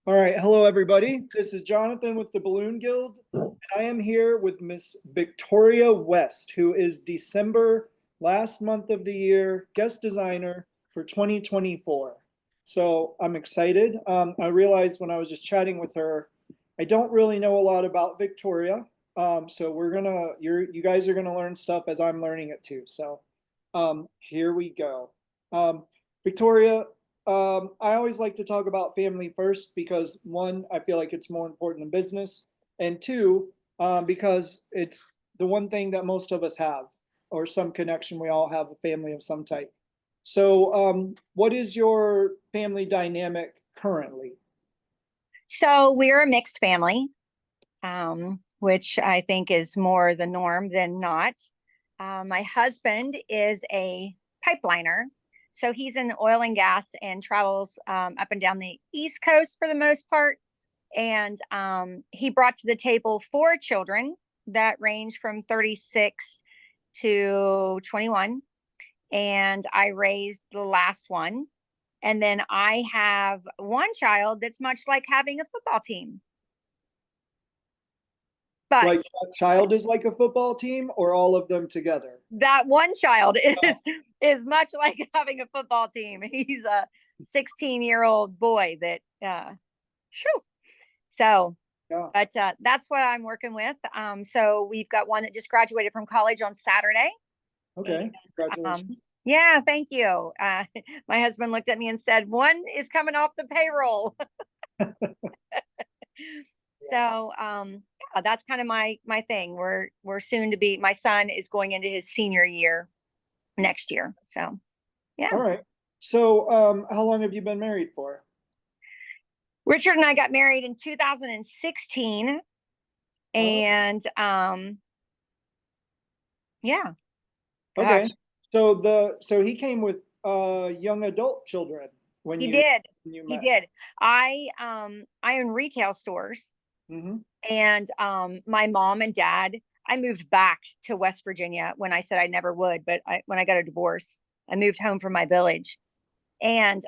All right. Hello, everybody. This is Jonathan with the Balloon Guild. I am here with Miss Victoria West, who is December last month of the year guest designer for 2024. So I'm excited. I realized when I was just chatting with her, I don't really know a lot about Victoria. So you guys are gonna learn stuff as I'm learning it too. So here we go. Victoria, I always like to talk about family first because one, I feel like it's more important in business, and two, because it's the one thing that most of us have, or some connection. We all have a family of some type. So, what is your family dynamic currently? So we're a mixed family, which I think is more the norm than not. My husband is a pipeliner. So he's in oil and gas and travels up and down the East Coast for the most part. And he brought to the table four children that range from 36 to 21. And I raised the last one. And then I have one child that's much like having a football team. But Like, a child is like a football team, or all of them together? that one child Oh, is much like having a football team. He's a 16-year-old boy that shoo. So yeah. but that's what I'm working with. So we've got one that just graduated from college on Saturday. And Okay. Congratulations. yeah, thank you. My husband looked at me and said, one is coming off the payroll. Yeah. So yeah, that's kind of my thing. We're soon to be, my son is going into his senior year next year. So All yeah. right. So, how long have you been married for? Richard and I got married in 2016. Oh, And yeah, okay. gosh, So he came with young adult children when he you did. when you He met. did. I own retail stores. Hmm. And my mom and dad, I moved back to West Virginia when I said I never would, but when I got a divorce, I moved home from my village. And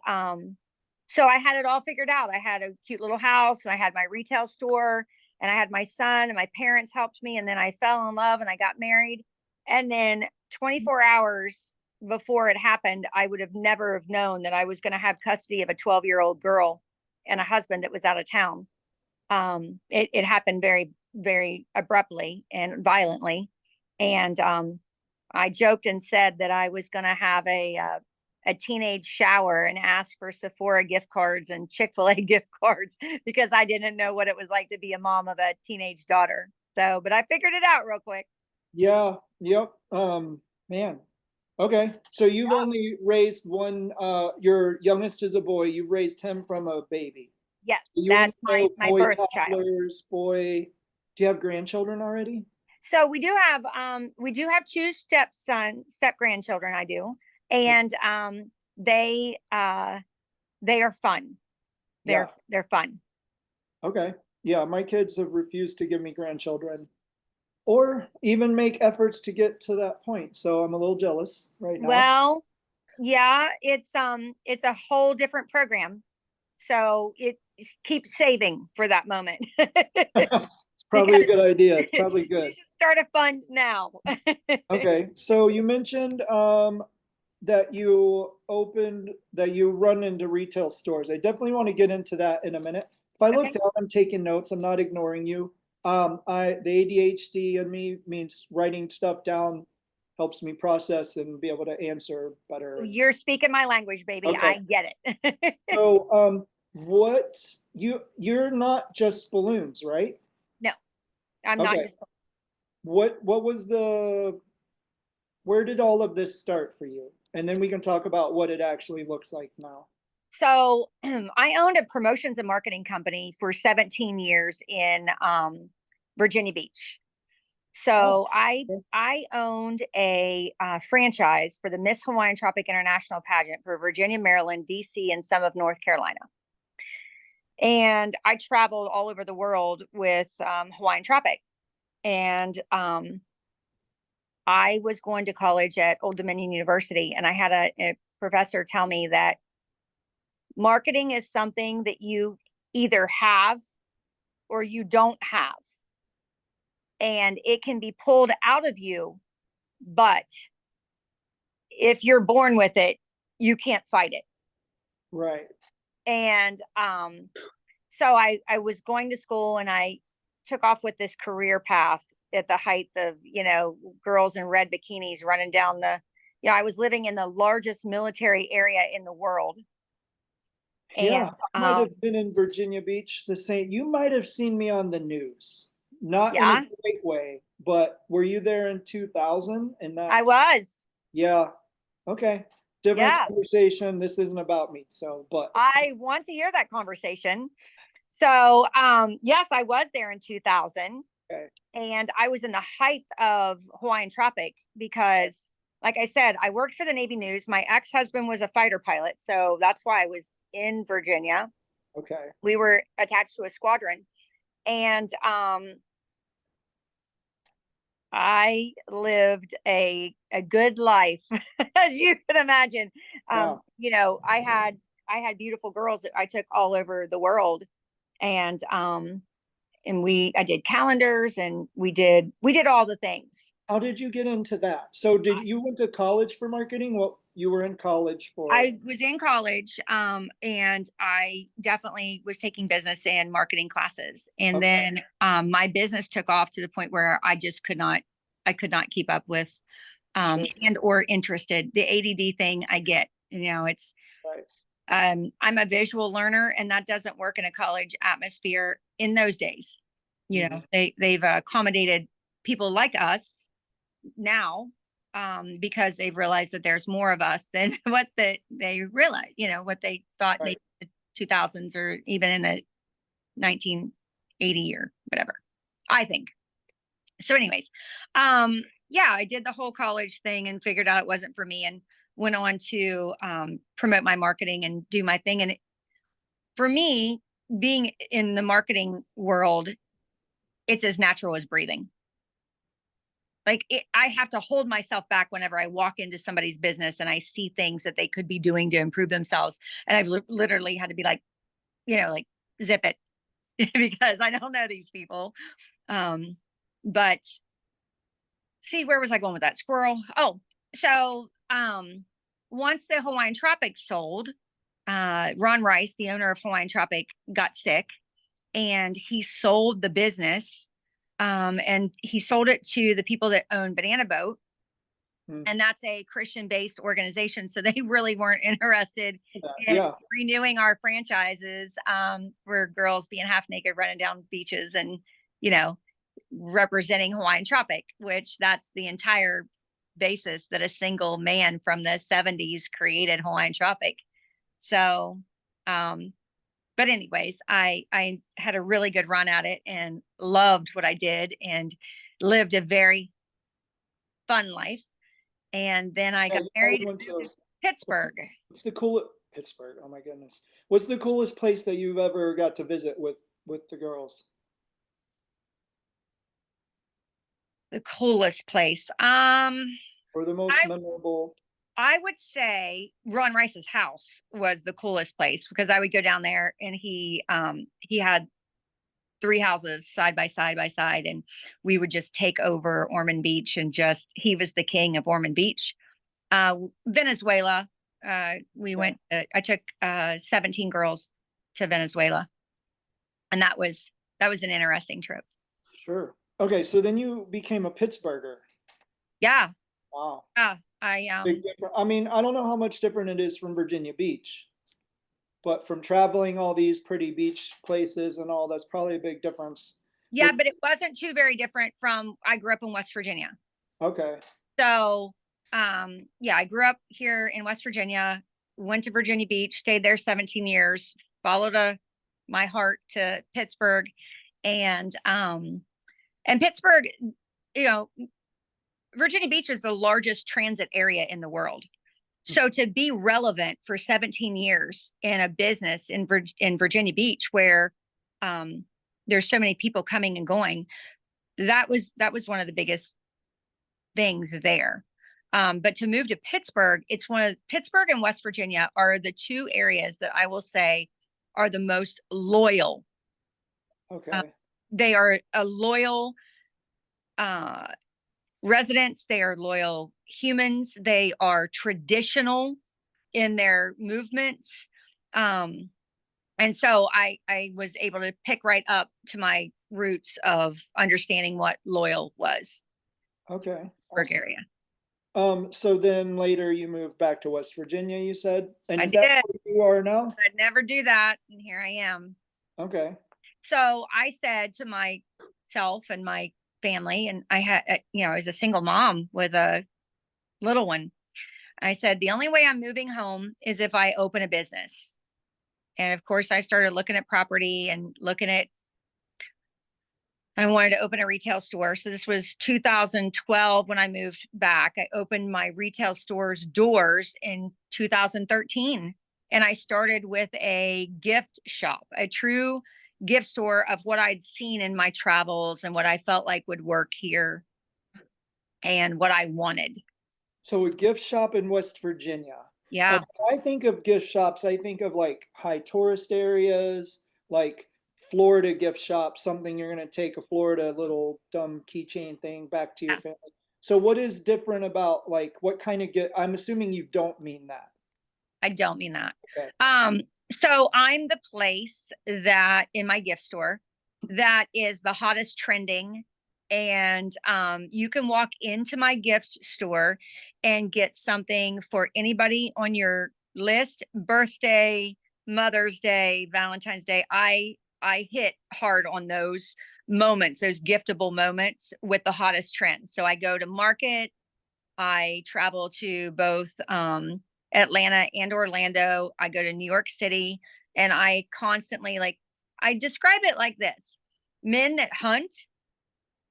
so I had it all figured out. I had a cute little house and I had my retail store and I had my son and my parents helped me. And then I fell in love and I got married. And then 24 hours before it happened, I would have never have known that I was going to have custody of a 12-year-old girl and a husband that was out of town. It happened very, very abruptly and violently. And I joked and said that I was going to have a teenage shower and ask for Sephora gift cards and Chick-fil-A gift cards because I didn't know what it was like to be a mom of a teenage daughter. So, but I figured it out real quick. Yeah. Yep. Man. Okay. So you've only raised one. Your youngest is a boy. You've raised him from a baby. Yes, You and that's so my boy birth child. toddlers, boy. Do you have grandchildren already? So we do have two step grandchildren. I do, and they are fun. Yeah. They're fun. Okay. Yeah. My kids have refused to give me grandchildren or even make efforts to get to that point. So I'm a little jealous right now. Well, yeah, it's a whole different program. So it keeps saving for that moment It's probably a because good idea. It's you probably good. should start a fund now. Okay. So you mentioned that you run into retail stores. I definitely want to get into that in a minute. If I look Okay. down, I'm taking notes. I'm not ignoring you. The ADHD in me means writing stuff down helps me process and be able to answer better. You're speaking my language, baby. Okay. I get it. So, what you're not just balloons, right? No, I'm not Okay. just. What was where did all of this start for you? And then we can talk about what it actually looks like now. So I owned a promotions and marketing company for 17 years in Virginia Beach. Oh, So I okay. I owned a franchise for the Miss Hawaiian Tropic International pageant for Virginia, Maryland, DC, and some of North Carolina. And I traveled all over the world with Hawaiian Tropic. And I was going to college at Old Dominion University, and I had a professor tell me that marketing is something that you either have or you don't have. And it can be pulled out of you, but if you're born with it, you can't fight it. Right. And so I was going to school, and I took off with this career path at the height of, girls in red bikinis running down I was living in the largest military area in the world. Yeah, And I might have been in Virginia Beach the same. You might have seen me on the news. Not in a yeah, great way, but were you there in 2000? And that, I was. yeah, okay. Different Yeah, conversation. This isn't about me. So, but I want to hear that conversation. So, yes, I was there in 2000, okay, and I was in the height of Hawaiian Tropic because, like I said, I worked for the Navy News. My ex-husband was a fighter pilot, so that's why I was in Virginia. okay. We were attached to a squadron, and I lived a good life, as you can imagine. Yeah. I had beautiful girls that I took all over the world, and I did calendars, and we did all the things. How did you get into that? So did you went to college for marketing? What you were in college for? I was in college, and I definitely was taking business and marketing classes. And Okay, then my business took off to the point where I could not keep up with, sure. and or interested. The ADD thing I get, it's, Right. I'm a visual learner, and that doesn't work in a college atmosphere in those days. Mhm. They've accommodated people like us now, because they've realized that there's more of us than what they realized, what they thought Right. maybe the 2000s or even in the 1980 or whatever, I think. So anyways, yeah, I did the whole college thing and figured out it wasn't for me, and went on to promote my marketing and do my thing. And for me, being in the marketing world, it's as natural as breathing. Like I have to hold myself back whenever I walk into somebody's business and I see things that they could be doing to improve themselves. And I've literally had to be like, like zip it because I don't know these people. Um, but see, where was I going with that squirrel? Oh, so once the Hawaiian Tropic sold, Ron Rice, the owner of Hawaiian Tropic, got sick, and he sold the business. And he sold it to the people that own Banana Boat, Mm. and that's a Christian based organization. So they really weren't interested in Yeah. renewing our franchises, for girls being half naked running down beaches and, you know, representing Hawaiian Tropic, which that's the entire basis that a single man from the 70s created Hawaiian Tropic. So, but anyways, I had a really good run at it and loved what I did and lived a very fun life. And then I Yeah, got you married probably and went moved to to Pittsburgh. what's the coolest Pittsburgh? Oh my goodness. What's the coolest place that you've ever got to visit with the girls? The coolest place. Or the most I memorable? I would say Ron Rice's house was the coolest place because I would go down there, and he had three houses side by side, and we would just take over Ormond Beach, and just he was the king of Ormond Beach. Venezuela. Yeah, I took 17 girls to Venezuela, and that was an interesting trip. sure. Okay, so then you became a Pittsburgher. Yeah. Wow. Yeah. I Big difference. I mean, I don't know how much different it is from Virginia Beach, but from traveling all these pretty beach places and all, that's probably a big difference. Yeah, With but it wasn't too very different from I grew up in West Virginia. okay, So, yeah, I grew up here in West Virginia, went to Virginia Beach, stayed there 17 years, followed my heart to Pittsburgh, and Pittsburgh, you know, Virginia Beach is the largest transit area in the world. So to be relevant for 17 years in a business in Virginia Beach, where there's so many people coming and going, that was one of the biggest things there. But to move to Pittsburgh, Pittsburgh and West Virginia are the two areas that I will say are the most loyal. Okay. They are a loyal uh, residents. They are loyal humans. They are traditional in their movements. And so I was able to pick right up to my roots of understanding what loyal was. Okay. Pittsburgh Awesome. area. So then later you moved back to West Virginia, you said? And I is that did. where you are now? I'd never do that, and here I am. Okay. So I said to myself and my family, and I had, I was a single mom with a little one. I said, the only way I'm moving home is if I open a business. And of course, I started looking at property and I wanted to open a retail store. So this was 2012 when I moved back. I opened my retail store's doors in 2013. And I started with a gift shop, a true gift store of what I'd seen in my travels and what I felt like would work here and what I wanted. So a gift shop in West Virginia. And Yeah. when I think of gift shops, I think of like high tourist areas, like Florida gift shop, something you're going to take a Florida little dumb keychain thing back to your Yeah. family. So what is different about like what kind of gift? I'm assuming you don't mean that. I don't mean that. Okay. So I'm the place that in my gift store that is the hottest trending. And you can walk into my gift store and get something for anybody on your list, birthday, Mother's Day, Valentine's Day. I hit hard on those moments, those giftable moments with the hottest trends. So I go to market, I travel to both Atlanta and Orlando. I go to New York City, and I constantly I describe it like this: men that hunt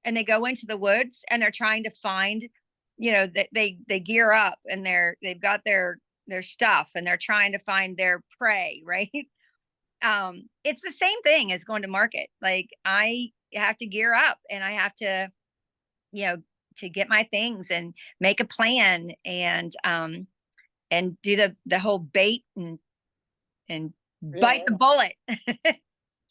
and they go into the woods and they're trying to find, that they gear up and they've got their stuff and they're trying to find their prey, right? It's the same thing as going to market. Like I have to gear up and I have to, you know, to get my things and make a plan and do the whole bait and Yeah. bite the bullet.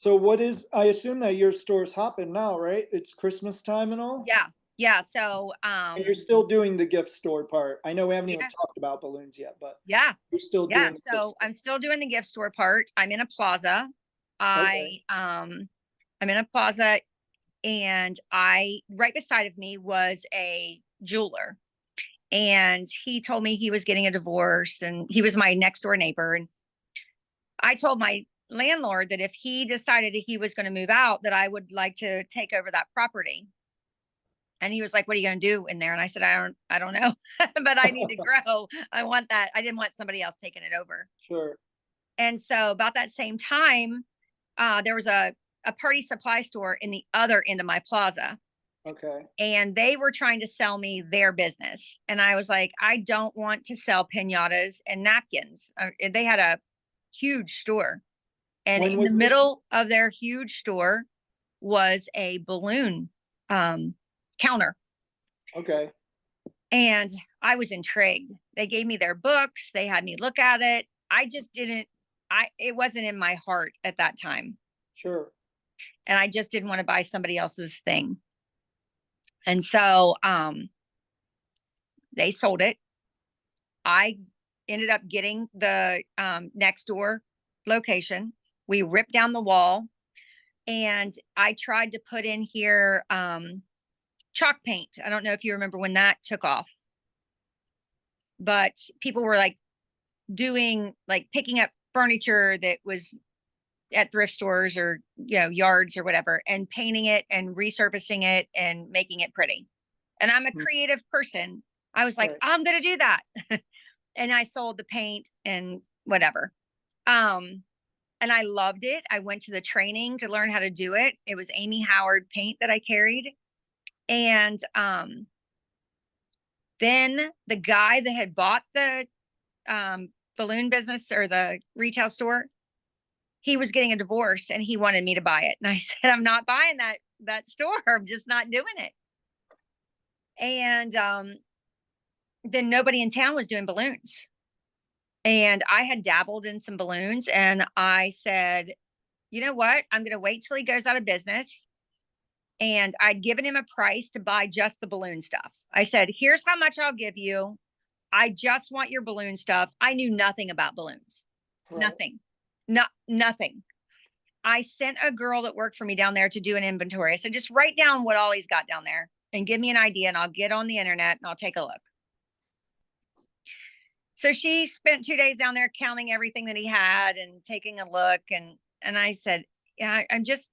So I assume that your store's hopping now, right? It's Christmas time and all? Yeah. Yeah. So And you're still doing the gift store part. I know we haven't even yeah, talked about balloons yet, but yeah, you're still yeah. doing the gift So store. I'm still doing the gift store part. I'm in a plaza. Okay. I'm in a plaza, and I right beside of me was a jeweler, and he told me he was getting a divorce, and he was my next door neighbor. And I told my landlord that if he decided that he was going to move out, that I would like to take over that property. And he was like, "What are you going to do in there?" And I said, I don't know, but I need to grow. I want that. I didn't want somebody else taking it over. Sure. And so about that same time, there was a party supply store in the other end of my plaza, Okay. and they were trying to sell me their business. And I was like, I don't want to sell pinatas and napkins. They had a huge store. And When in the was this? middle of their huge store was a balloon counter. Okay. And I was intrigued. They gave me their books, they had me look at it. I just didn't, it wasn't in my heart at that time. Sure. And I just didn't want to buy somebody else's thing. And so they sold it. I ended up getting the next door location. We ripped down the wall, and I tried to put in here chalk paint. I don't know if you remember when that took off, but people were like picking up furniture that was at thrift stores or yards or whatever, and painting it and resurfacing it and making it pretty. And I'm a Mm. creative person. I was like, Right. I'm gonna do that. And I sold the paint and whatever. Um, and I loved it. I went to the training to learn how to do it. It was Amy Howard paint that I carried. And then the guy that had bought the balloon business or the retail store, he was getting a divorce and he wanted me to buy it. And I said, I'm not buying that store. I'm just not doing it. And then nobody in town was doing balloons. And I had dabbled in some balloons and I said, you know what? I'm going to wait till he goes out of business. And I'd given him a price to buy just the balloon stuff. I said, here's how much I'll give you. I just want your balloon stuff. I knew nothing about balloons. Right. Nothing. Nothing. I sent a girl that worked for me down there to do an inventory. I said, just write down what all he's got down there and give me an idea and I'll get on the internet and I'll take a look. So she spent 2 days down there counting everything that he had and taking a look. And I said, yeah, I'm just,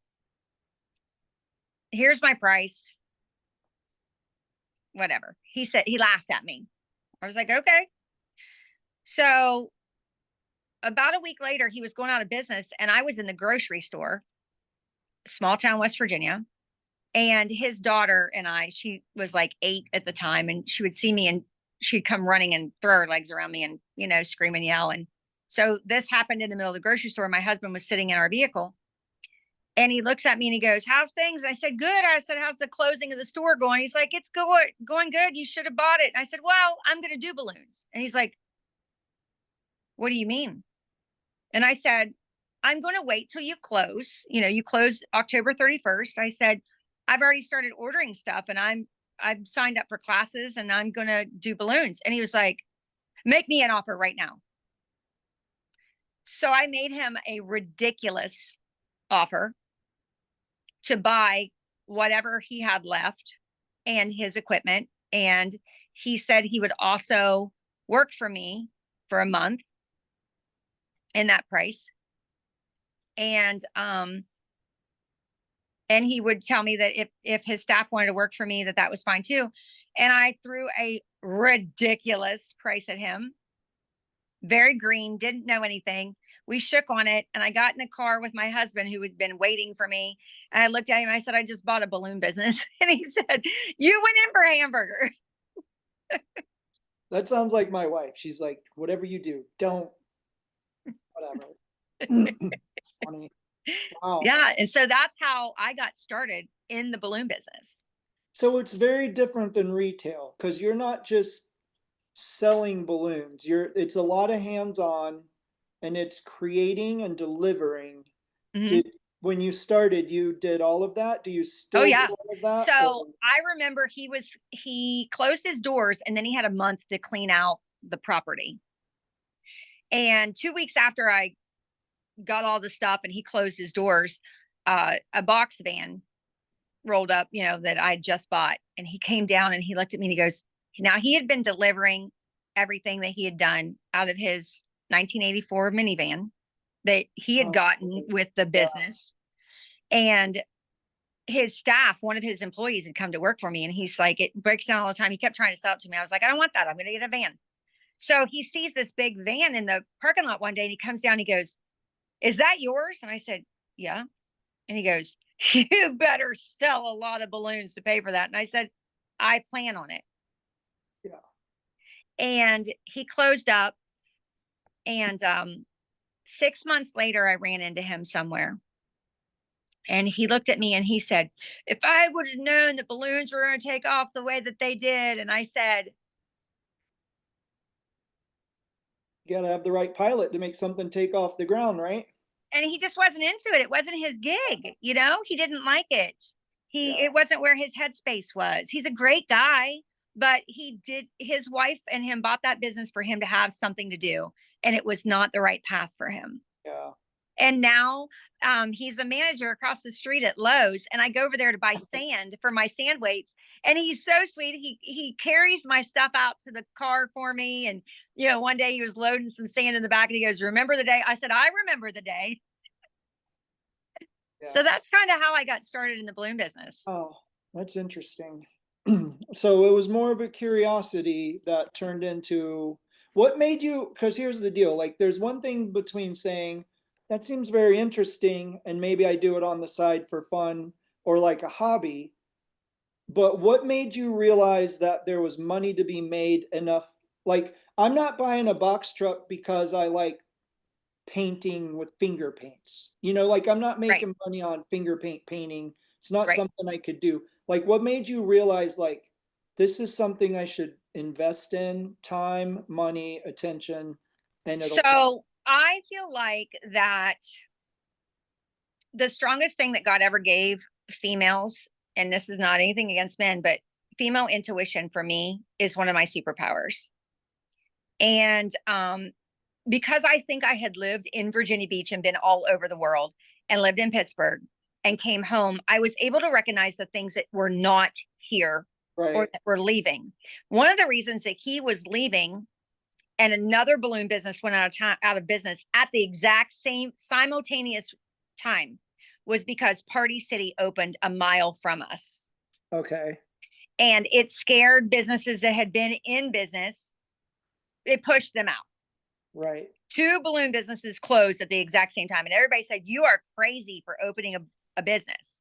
here's my price. Whatever. He said, he laughed at me. I was like, okay. So about a week later, he was going out of business and I was in the grocery store, small town, West Virginia. And his daughter and I, she was like 8 at the time, and she would see me and she'd come running and throw her legs around me and, scream and yell. And so this happened in the middle of the grocery store. My husband was sitting in our vehicle and he looks at me and he goes, how's things? And I said, good. I said, how's the closing of the store going? He's like, it's going good. You should have bought it. And I said, well, I'm going to do balloons. And he's like, what do you mean? And I said, I'm going to wait till you close. You close October 31st. I said, I've already started ordering stuff and I've signed up for classes and I'm going to do balloons. And he was like, make me an offer right now. So I made him a ridiculous offer to buy whatever he had left and his equipment. And he said he would also work for me for a month in that price. And he would tell me that if his staff wanted to work for me, that was fine too. And I threw a ridiculous price at him. Very green, didn't know anything. We shook on it and I got in the car with my husband who had been waiting for me. And I looked at him and I said, I just bought a balloon business. And he said, you went in for a hamburger. That sounds like my wife. She's like, whatever you do, don't, whatever. It's funny. Wow. Yeah. And so that's how I got started in the balloon business. So it's very different than retail because you're not just selling balloons. It's a lot of hands-on and it's creating and delivering. Mhm. Did when you started, you did all of that? Do you Oh still do yeah. all of that? So Or- I remember he closed his doors and then he had a month to clean out the property. And 2 weeks after I got all the stuff and he closed his doors, a box van rolled up, that I just bought. And he came down and he looked at me and he goes, now he had been delivering everything that he had done out of his 1984 minivan that he had Oh, gotten with the yeah. business. And his staff, one of his employees had come to work for me and he's like, it breaks down all the time. He kept trying to sell it to me. I was like, I don't want that. I'm going to get a van. So he sees this big van in the parking lot one day and he comes down and he goes, is that yours? And I said, yeah. And he goes, you better sell a lot of balloons to pay for that. And I said, I plan on it. Yeah. And he closed up. And 6 months later, I ran into him somewhere. And he looked at me and he said, if I would have known that balloons were going to take off the way that they did. And I said, You gotta have the right pilot to make something take off the ground, right? and he just wasn't into it. It wasn't his gig, he didn't like it. Yeah. It wasn't where his headspace was. He's a great guy, but his wife and him bought that business for him to have something to do. And it was not the right path for him. Yeah. And now he's a manager across the street at Lowe's. And I go over there to buy sand for my sand weights. And he's so sweet. He carries my stuff out to the car for me. And, one day he was loading some sand in the back and he goes, remember the day? I said, I remember the day. Yeah. So that's kind of how I got started in the balloon business. Oh, that's interesting. So it was more of a curiosity that turned into what made you, because here's the deal, like there's one thing between saying that seems very interesting and maybe I do it on the side for fun or like a hobby, but what made you realize that there was money to be made enough? Like I'm not buying a box truck because I like painting with finger paints. Like I'm not Right, making money on finger painting. It's not right. something I could do. Like what made you realize like this is something I should invest in time, money, attention and it'll. So I feel like that the strongest thing that God ever gave females, and this is not anything against men, but female intuition for me is one of my superpowers. And because I think I had lived in Virginia Beach and been all over the world and lived in Pittsburgh and came home, I was able to recognize the things that were not here or Right. that were leaving. One of the reasons that he was leaving and another balloon business went out of business at the exact same simultaneous time was because Party City opened a mile from us. Okay. And it scared businesses that had been in business. It pushed them out. Right. 2 balloon businesses closed at the exact same time. And everybody said, you are crazy for opening a business.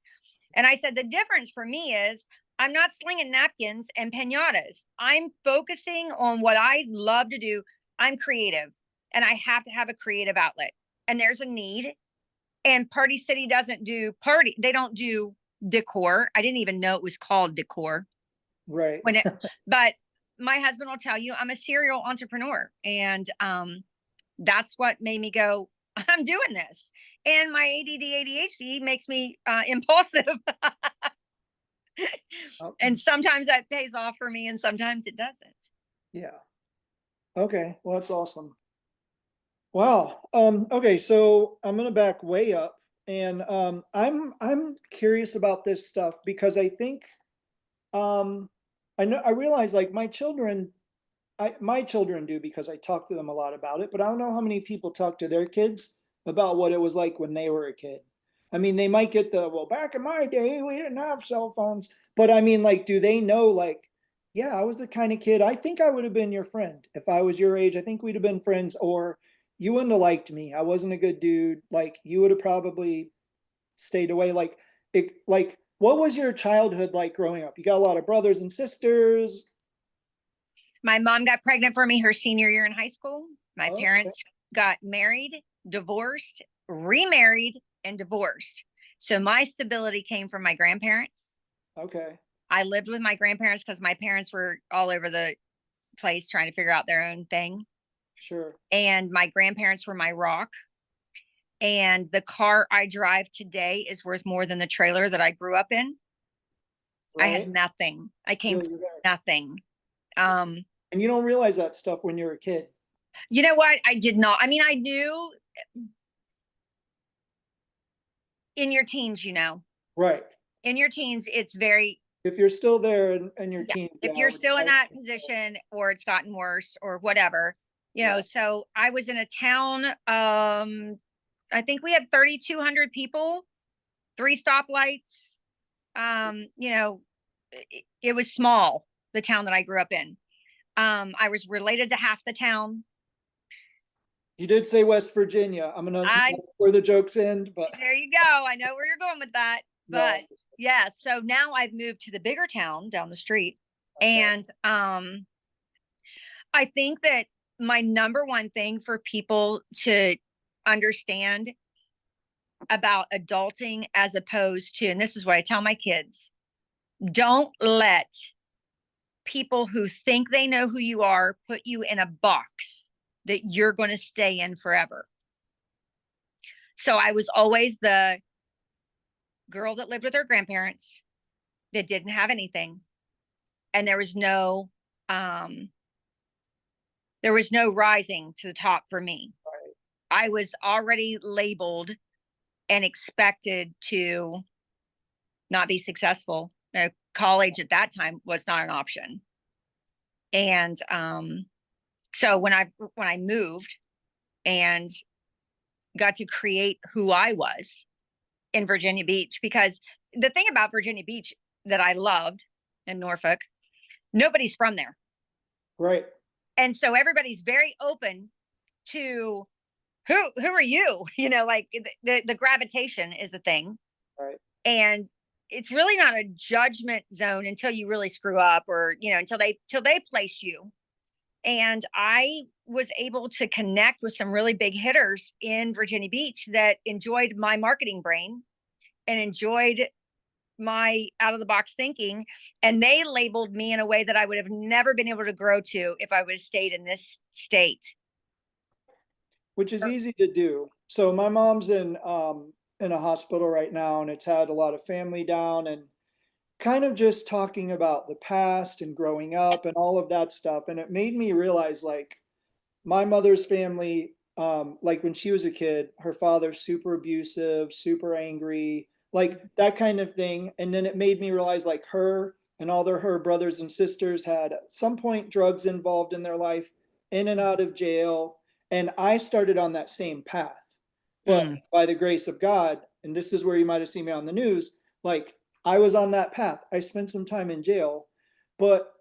And I said, the difference for me is I'm not slinging napkins and pinatas. I'm focusing on what I love to do. I'm creative and I have to have a creative outlet. And there's a need. And Party City doesn't do they don't do decor. I didn't even know it was called decor. Right. But my husband will tell you I'm a serial entrepreneur. And that's what made me go, I'm doing this. And my ADD, ADHD makes me impulsive. Oh, And sometimes that pays off for me and sometimes it doesn't. yeah. Okay. Well, that's awesome. Wow. Okay, so I'm gonna back way up and I'm curious about this stuff because I think I realize like my children do because I talk to them a lot about it, but I don't know how many people talk to their kids about what it was like when they were a kid. I mean, they might get well, back in my day, we didn't have cell phones, but I mean, like, do they know, like, yeah, I was the kind of kid, I think I would have been your friend. If I was your age, I think we'd have been friends, or you wouldn't have liked me. I wasn't a good dude. Like, you would have probably stayed away. What was your childhood like growing up? You got a lot of brothers and sisters. My mom got pregnant for me her senior year in high school. My Oh, okay. parents got married, divorced, remarried, and divorced. So my stability came from my grandparents. Okay. I lived with my grandparents because my parents were all over the place trying to figure out their own thing. Sure. And my grandparents were my rock. And the car I drive today is worth more than the trailer that I grew up in. I had Right. nothing. I came Feel from you there. nothing. Um, And you don't realize that stuff when you're a kid. you know what? I did not. I mean, I knew in your teens, Right. in your teens, it's very, If you're still there in your yeah, teens, yeah, if I you're would, still in that position or it's gotten worse or whatever, yeah. so I was in a town, I think we had 3,200 people, 3 stoplights. It was small, the town that I grew up in. I was related to half the town. You did say West Virginia. I'm gonna, I that's where the jokes end, but There you go. I know where you're going with that. no. But yeah, so now I've moved to the bigger town down the street. Okay. And I think that my number one thing for people to understand about adulting as opposed to, and this is what I tell my kids, don't let people who think they know who you are put you in a box that you're going to stay in forever. So I was always the girl that lived with her grandparents that didn't have anything. And um there was no rising to the top for me. I was already labeled and expected to not be successful. College at that time was not an option. And so when I moved and got to create who I was in Virginia Beach, because the thing about Virginia Beach that I loved in Norfolk, nobody's from there. Right. And so everybody's very open to who are you? Like the gravitation is a thing. Right. And it's really not a judgment zone until you really screw up or, until they place you. And I was able to connect with some really big hitters in Virginia Beach that enjoyed my marketing brain and enjoyed my out of the box thinking. And they labeled me in a way that I would have never been able to grow to if I would have stayed in this state. which is easy to do. So my mom's in a hospital right now, and it's had a lot of family down, and kind of just talking about the past and growing up and all of that stuff. And it made me realize, like, my mother's family, like when she was a kid, her father's super abusive, super angry, like that kind of thing. And then it made me realize, like, her and all her brothers and sisters had at some point drugs involved in their life, in and out of jail. And I started on that same path. But Mm, by the grace of God, and this is where you might have seen me on the news, like I was on that path. I spent some time in jail, but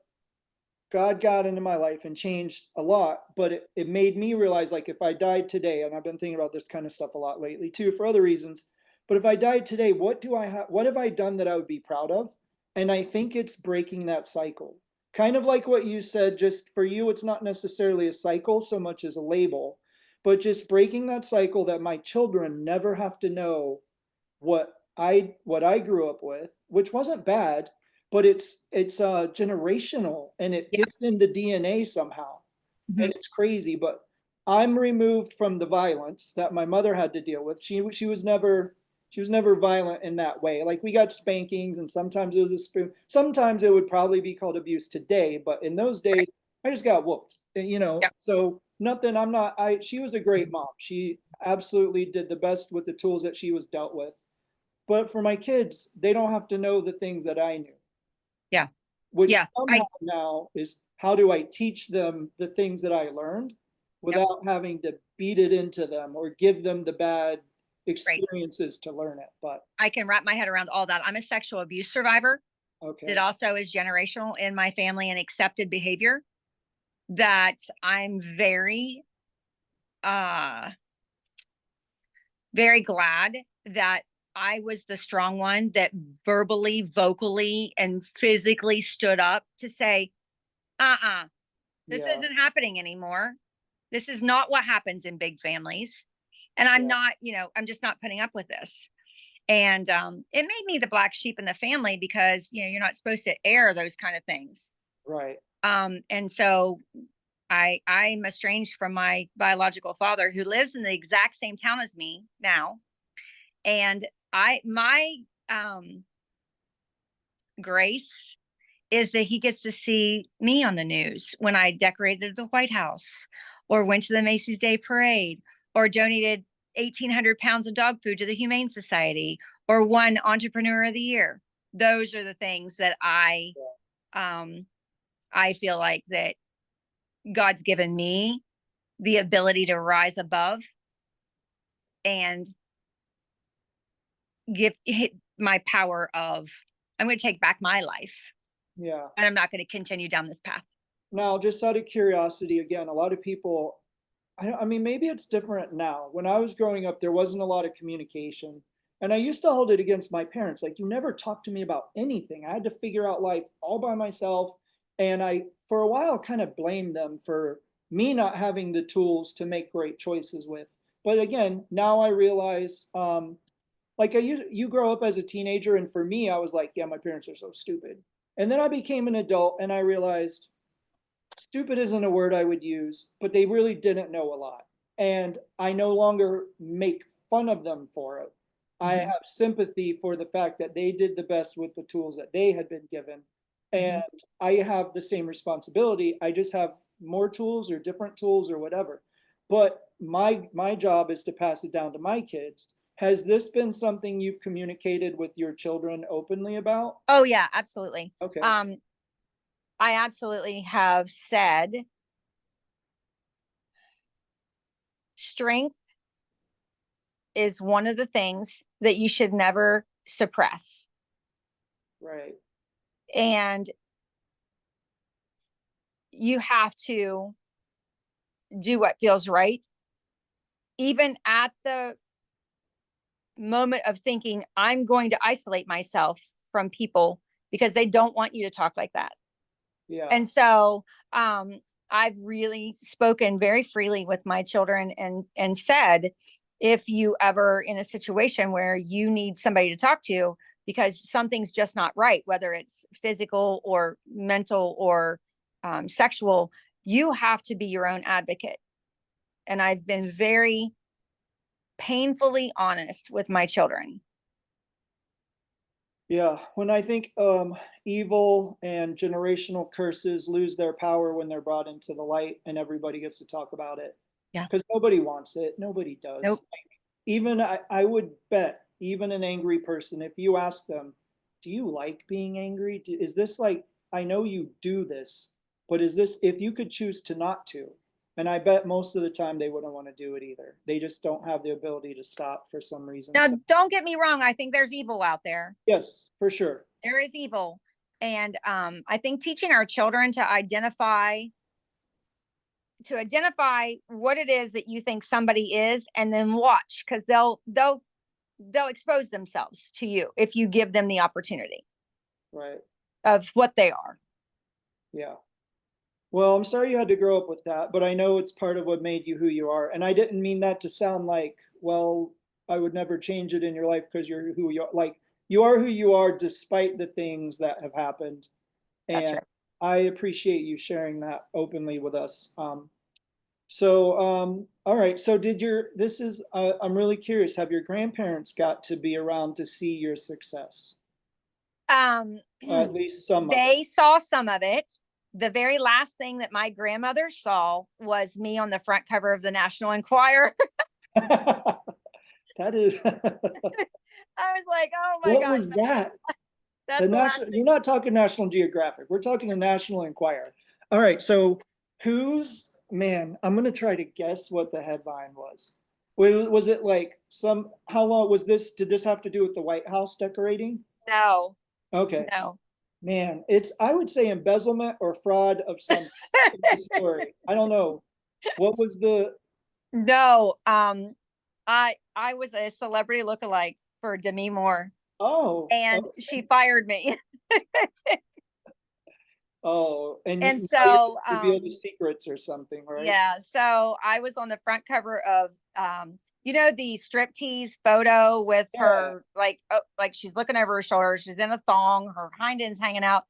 God got into my life and changed a lot, but it made me realize, like, if I died today, and I've been thinking about this kind of stuff a lot lately too, for other reasons, but if I died today, what have I done that I would be proud of? And I think it's breaking that cycle. Kind of like what you said, just for you, it's not necessarily a cycle so much as a label, but just breaking that cycle that my children never have to know what I grew up with, which wasn't bad, but it's generational, and it yeah. gets in the DNA somehow, and Mhm. it's crazy. But I'm removed from the violence that my mother had to deal with. She was never violent in that way. Like, we got spankings, and sometimes it was a spoon. Sometimes it would probably be called abuse today, but in those Right. days, I just got whooped. Yeah. So nothing. I'm not. I. She was a great mom. She absolutely did the best with the tools that she was dealt with. But for my kids, they don't have to know the things that I knew, Yeah. which Yeah. somehow now is, how do I teach them the things that I learned Yep. without having to beat it into them or give them the bad Right. experiences to learn it. But I can wrap my head around all that. I'm a sexual abuse survivor that okay. also is generational in my family and accepted behavior that I'm uh very glad that I was the strong one that verbally, vocally, and physically stood up to say, uh-uh, this Yeah, isn't happening anymore. This is not what happens in big families. And I'm yeah, not, I'm just not putting up with this. And it made me the black sheep in the family because, you're not supposed to air those kind of things. right. And so I'm estranged from my biological father who lives in the exact same town as me now. And my um grace is that he gets to see me on the news when I decorated the White House or went to the Macy's Day Parade or donated 1,800 pounds of dog food to the Humane Society or won Entrepreneur of the Year. Those are the things that um, I feel like that God's given me the ability to rise above and give my power of, I'm going to take back my life Yeah. and I'm not going to continue down this path. Now, just out of curiosity, again, a lot of people, I mean, maybe it's different now. When I was growing up, there wasn't a lot of communication. And I used to hold it against my parents. Like, you never talked to me about anything. I had to figure out life all by myself. And I, for a while, kind of blamed them for me not having the tools to make great choices with. But again, now I realize, like, you grow up as a teenager. And for me, I was like, yeah, my parents are so stupid. And then I became an adult and I realized, stupid isn't a word I would use, but they really didn't know a lot. And I no longer make fun of them for it. I Mm-hmm. have sympathy for the fact that they did the best with the tools that they had been given. Mm-hmm. And I have the same responsibility. I just have more tools or different tools or whatever. But my job is to pass it down to my kids. Has this been something you've communicated with your children openly about? Oh yeah, absolutely. Okay. Um, I absolutely have said strength is one of the things that you should never suppress. Right. And you have to do what feels right, even at the moment of thinking, I'm going to isolate myself from people because they don't want you to talk like that. Yeah. And so I've really spoken very freely with my children and said, if you ever in a situation where you need somebody to talk to because something's just not right, whether it's physical or mental or sexual, you have to be your own advocate. and I've been very painfully honest with my children. Yeah, when I think evil and generational curses lose their power when they're brought into the light and everybody gets to talk about it. Yeah. Because nobody wants it. Nobody does. Nope. Like, even I would bet, even an angry person, if you ask them, do you like being angry? Is this like, I know you do this, but is this, if you could choose to not to? And I bet most of the time they wouldn't want to do it either. They just don't have the ability to stop for some reason. Now, So, don't get me wrong. I think there's evil out there. yes, for sure. There is evil. And I think teaching our children to identify what it is that you think somebody is, and then watch, because they'll expose themselves to you if you give them the opportunity Right. of what they are. Yeah. Well, I'm sorry you had to grow up with that, but I know it's part of what made you who you are. And I didn't mean that to sound like, well, I would never change it in your life because you're who you are. Like, you are who you are despite the things that have happened. That's And right. I appreciate you sharing that openly with us. All right. So I'm really curious, have your grandparents got to be around to see your success? Um, At least some of they saw some of it. The very last thing that my grandmother saw was me on the front cover of the National Enquirer. it. That is, I was like, oh my what gosh, was that? The that's the last national, thing. you're not talking National Geographic. We're talking the National Enquirer. All right. So man, I'm going to try to guess what the headline was. Was it like how long was this? Did this have to do with the White House decorating? No, Okay. no. Man, I would say embezzlement or fraud of some story. I don't know. What was the, No, I was a celebrity lookalike for Demi Moore, oh, and she fired me. and And now you so reveal the secrets or something, right? yeah, so I was on the front cover of the striptease photo with Yeah. her, like she's looking over her shoulder, she's in a thong, her hind end's hanging out.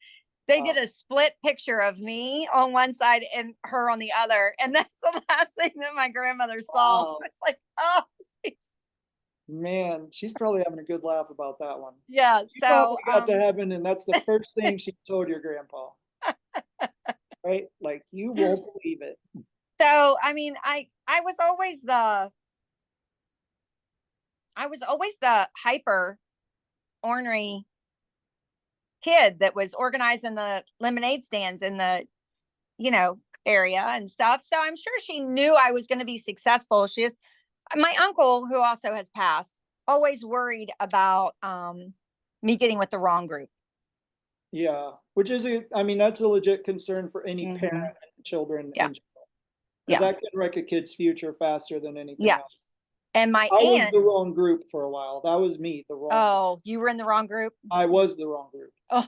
They did Wow. a split picture of me on one side and her on the other, and that's the last thing that my grandmother saw. Wow. It's like, oh, geez. Man, she's probably having a good laugh about that one. Yeah. You So probably got to heaven, and that's the first thing she told your grandpa, right? Like, you won't believe it. so I mean, I was always the hyper ornery kid that was organizing the lemonade stands in the area and stuff. So I'm sure she knew I was going to be successful. My uncle, who also has passed, always worried about me getting with the wrong group. Yeah, which is I mean, that's a legit concern for any parent Hmm. and children Yeah. because Yeah. that can wreck a kid's future faster than anything else. Yes. And my I was aunt, the wrong group for a while. That was me, the wrong group. oh, you were in the wrong group. I was the wrong group. Oh,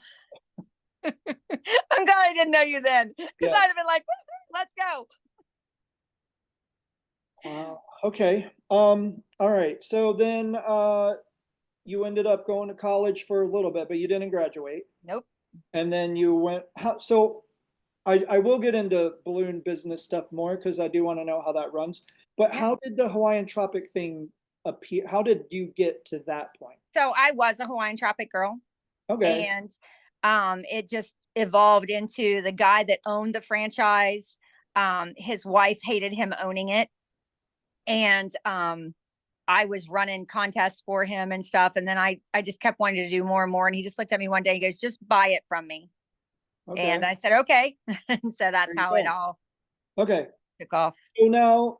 I'm glad I didn't know you then, because I'd Yes. have been like, let's go. Wow. Okay. All right. So then you ended up going to college for a little bit, but you didn't graduate. Nope. And then you went, so I will get into balloon business stuff more because I do want to know how that runs. But Yeah. how did the Hawaiian Tropic thing appear? How did you get to that point? So I was a Hawaiian Tropic girl, Okay. and it just evolved into the guy that owned the franchise. His wife hated him owning it, and I was running contests for him and stuff. And then I just kept wanting to do more and more. And he just looked at me one day. He goes, "Just buy it from me." Okay. And I said, "Okay." And so that's There you how it go. all Okay. took off. So now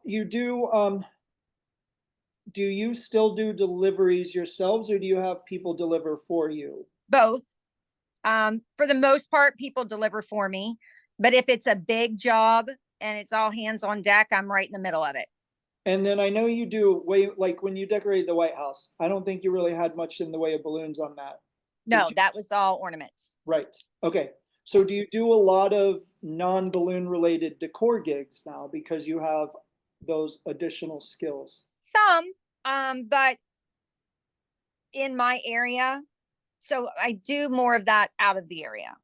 do you still do deliveries yourselves or do you have people deliver for you? Both. For the most part, people deliver for me. But if it's a big job and it's all hands on deck, I'm right in the middle of it. And then I know you do way like when you decorated the White House. I don't think you really had much in the way of balloons on that. Did No, you? that was all ornaments. Right. Okay. So do you do a lot of non-balloon related decor gigs now because you have those additional skills? Some, but in my area, so I do more of that out of the area.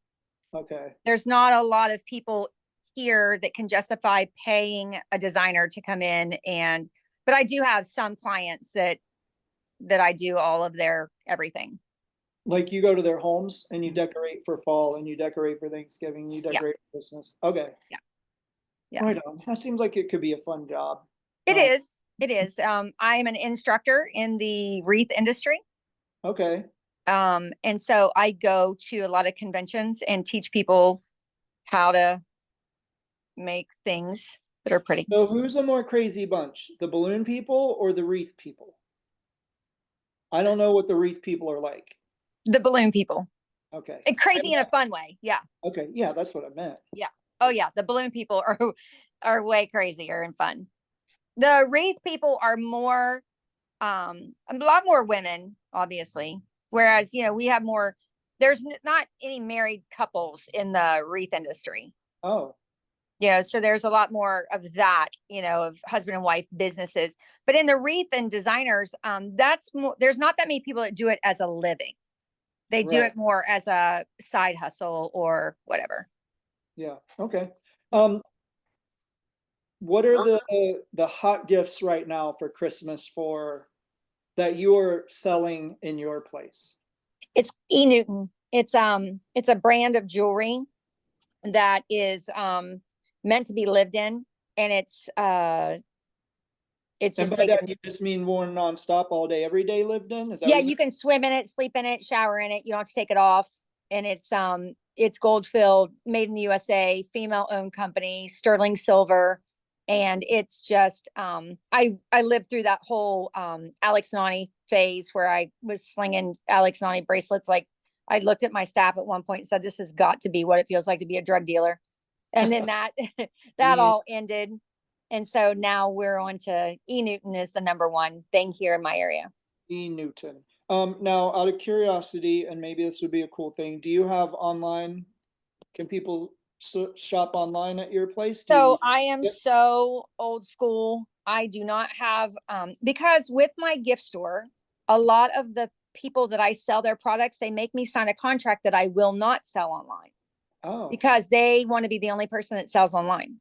Okay. There's not a lot of people here that can justify paying a designer to come in but I do have some clients that I do all of their everything. Like you go to their homes and you decorate for fall and you decorate for Thanksgiving, you Yeah. decorate for Christmas. Okay. Yeah. Yeah. Right on. That seems like it could be a fun job. It is. It is. I am an instructor in the wreath industry. Okay. And so I go to a lot of conventions and teach people how to make things that are pretty. So who's a more crazy bunch, the balloon people or the wreath people? I don't know what the wreath people are like. The balloon people. Okay. And crazy in a fun way. Yeah. Okay. Yeah, that's what I meant. Yeah. Oh yeah. The balloon people are way crazier and fun. The wreath people are more a lot more women, obviously. Whereas, we have more, there's not any married couples in the wreath industry. Oh. Yeah, so there's a lot more of that, of husband and wife businesses. But in the wreath and designers, that's more, there's not that many people that do it as a living. They do Right. it more as a side hustle or whatever. Yeah. Okay. What are the hot gifts right now for Christmas for that you are selling in your place? It's E Newton. It's a brand of jewelry that is meant to be lived in, and it's And just by that taken. you just mean worn nonstop all day, every day lived in? Is that Yeah, what you you can swim in it, sleep in it, shower in it. You don't have to take it off. And it's gold filled, made in the USA, female owned company, sterling silver. And it's just I lived through that whole Alex Nani phase where I was slinging Alex Nani bracelets. Like, I looked at my staff at one point and said, this has got to be what it feels like to be a drug dealer. And then that that mean? all ended. And so now we're on to E Newton is the number one thing here in my area. E. Newton. Now, out of curiosity, and maybe this would be a cool thing, do you have online? Can people shop online at your place? Do So you? I am so old school. I do not have because with my gift store, a lot of the people that I sell their products, they make me sign a contract that I will not sell online Oh, because they want to be the only person that sells online.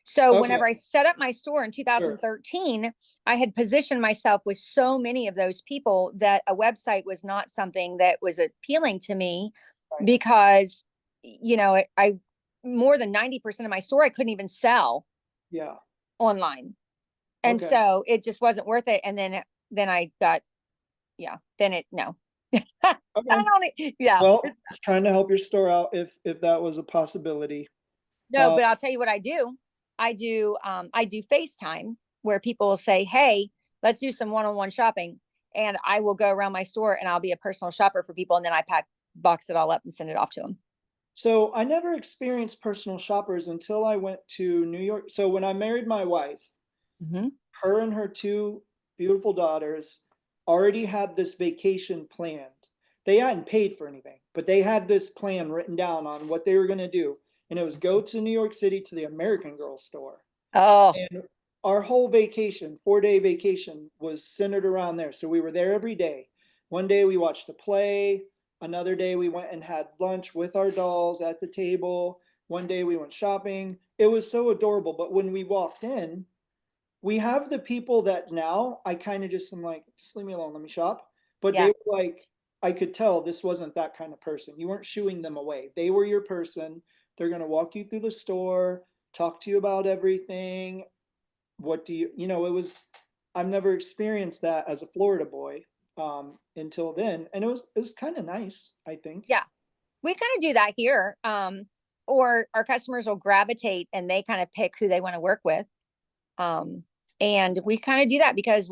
So okay, whenever I set up my store in sure. 2013, I had positioned myself with so many of those people that a website was not something that was appealing to me Right. because, I more than 90% of my store I couldn't even sell Yeah. online. And Okay. so it just wasn't worth it. And then I got, yeah, then it, no. I Okay. don't, yeah. Well, just trying to help your store out if that was a possibility. No, but I'll tell you what I do. I do FaceTime where people will say, "Hey, let's do some one-on-one shopping." And I will go around my store and I'll be a personal shopper for people and then I box it all up and send it off to them. So I never experienced personal shoppers until I went to New York. So when I married my wife, Mm-hmm. her and her two beautiful daughters already had this vacation planned. They hadn't paid for anything, but they had this plan written down on what they were going to do. And it was go to New York City to the American Girl store. Oh, And our whole vacation, 4 day vacation, was centered around there. So we were there every day. One day we watched a play. Another day we went and had lunch with our dolls at the table. One day we went shopping. It was so adorable. But when we walked in, we have the people that now I kind of just am like, just leave me alone, let me shop. But they yeah, were like, I could tell this wasn't that kind of person. You weren't shooing them away. They were your person. They're going to walk you through the store, talk to you about everything. What do you, it was, I've never experienced that as a Florida boy until then. And it was kind of nice, I think. yeah. We kind of do that here. Or our customers will gravitate and they kind of pick who they want to work with. Um, and we kind of do that because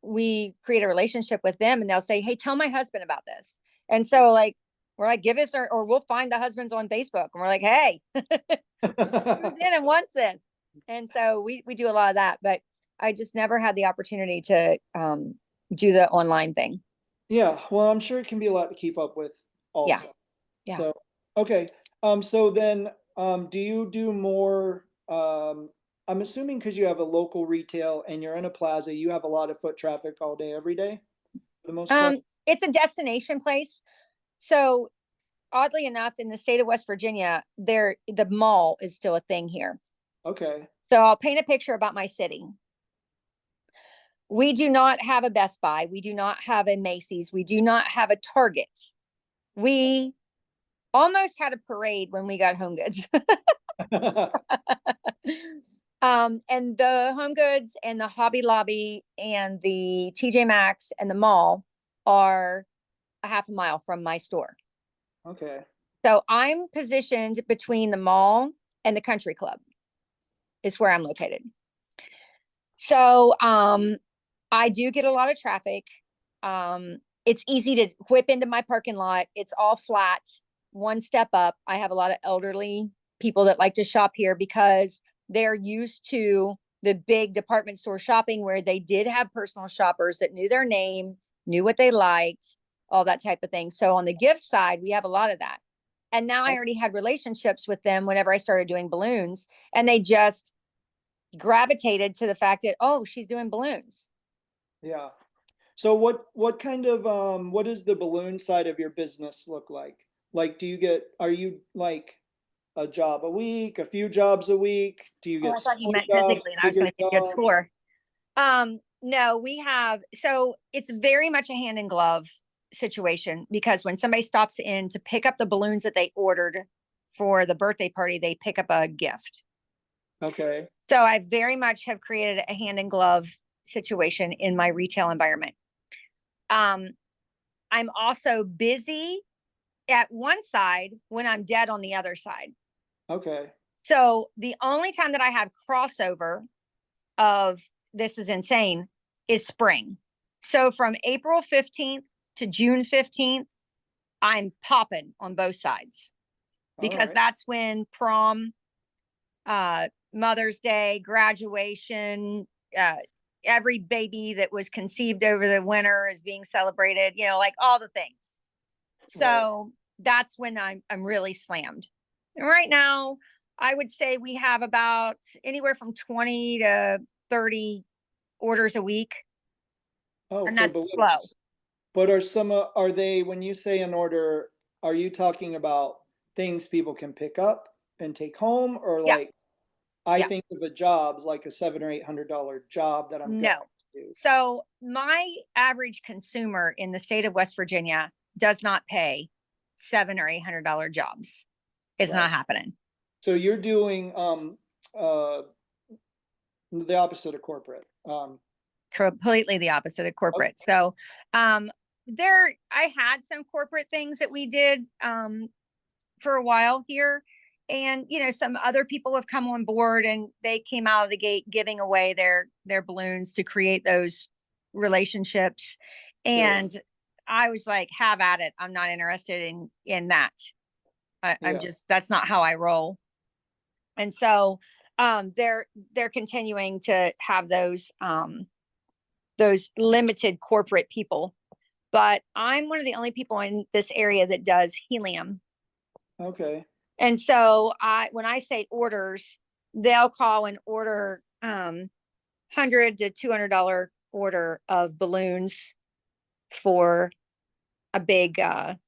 we create a relationship with them and they'll say, "Hey, tell my husband about this." And so like, we're like, give us or we'll find the husbands on Facebook and we're like, "Hey, who's in and wants this?" And so we do a lot of that, but I just never had the opportunity to do the online thing. Yeah, well, I'm sure it can be a lot to keep up with Yeah. also. Yeah. So, okay. So then, do you do more, I'm assuming because you have a local retail and you're in a plaza, you have a lot of foot traffic all day, every day, for the most part? It's a destination place. So oddly enough, in the state of West Virginia, the mall is still a thing here. Okay. So I'll paint a picture about my city. We do not have a Best Buy. We do not have a Macy's. We do not have a Target. We almost had a parade when we got Home Goods. And the Home Goods and the Hobby Lobby and the TJ Maxx and the mall are a half a mile from my store. Okay. So I'm positioned between the mall and the country club is where I'm located. So I do get a lot of traffic. It's easy to whip into my parking lot. It's all flat, one step up. I have a lot of elderly people that like to shop here because they're used to the big department store shopping where they did have personal shoppers that knew their name, knew what they liked, all that type of thing. So on the gift side, we have a lot of that. And now I already had relationships with them whenever I started doing balloons, and they just gravitated to the fact that, oh, she's doing balloons. Yeah. So what kind of what does the balloon side of your business look like? Like, are you like a job a week, a few jobs a week? Do you Oh, get I thought you smaller meant jobs, physically, and I was bigger going to give you a jobs? tour. No, we have, so it's very much a hand in glove situation, because when somebody stops in to pick up the balloons that they ordered for the birthday party, they pick up a gift. Okay. So I very much have created a hand in glove situation in my retail environment. I'm also busy at one side when I'm dead on the other side. Okay. So the only time that I have crossover of this is insane is spring. So from April 15th to June 15th, I'm popping on both sides, All because right. that's when prom, Mother's Day, graduation, every baby that was conceived over the winter is being celebrated, like all the things. Right. So that's when I'm really slammed. And right now, I would say we have about anywhere from 20 to 30 orders a week, Oh, and for that's slow. balloons. But are they, when you say an order, are you talking about things people can pick up and take home, or Yeah, like I yeah. think of a job like a $700 or $800 job that I'm going No. to do. So my average consumer in the state of West Virginia does not pay $700 or $800 jobs. It's Right. not happening. So you're doing uh the opposite of corporate. Completely the opposite of Okay. corporate. So I had some corporate things that we did for a while here. And some other people have come on board, and they came out of the gate giving away their balloons to create those relationships. Sure. And I was like, have at it. I'm not interested in that. I'm Yeah. just, that's not how I roll. And so they're continuing to have those limited corporate people. But I'm one of the only people in this area that does helium. Okay. And so when I say orders, they'll call and order $100 to $200 order of balloons for a big a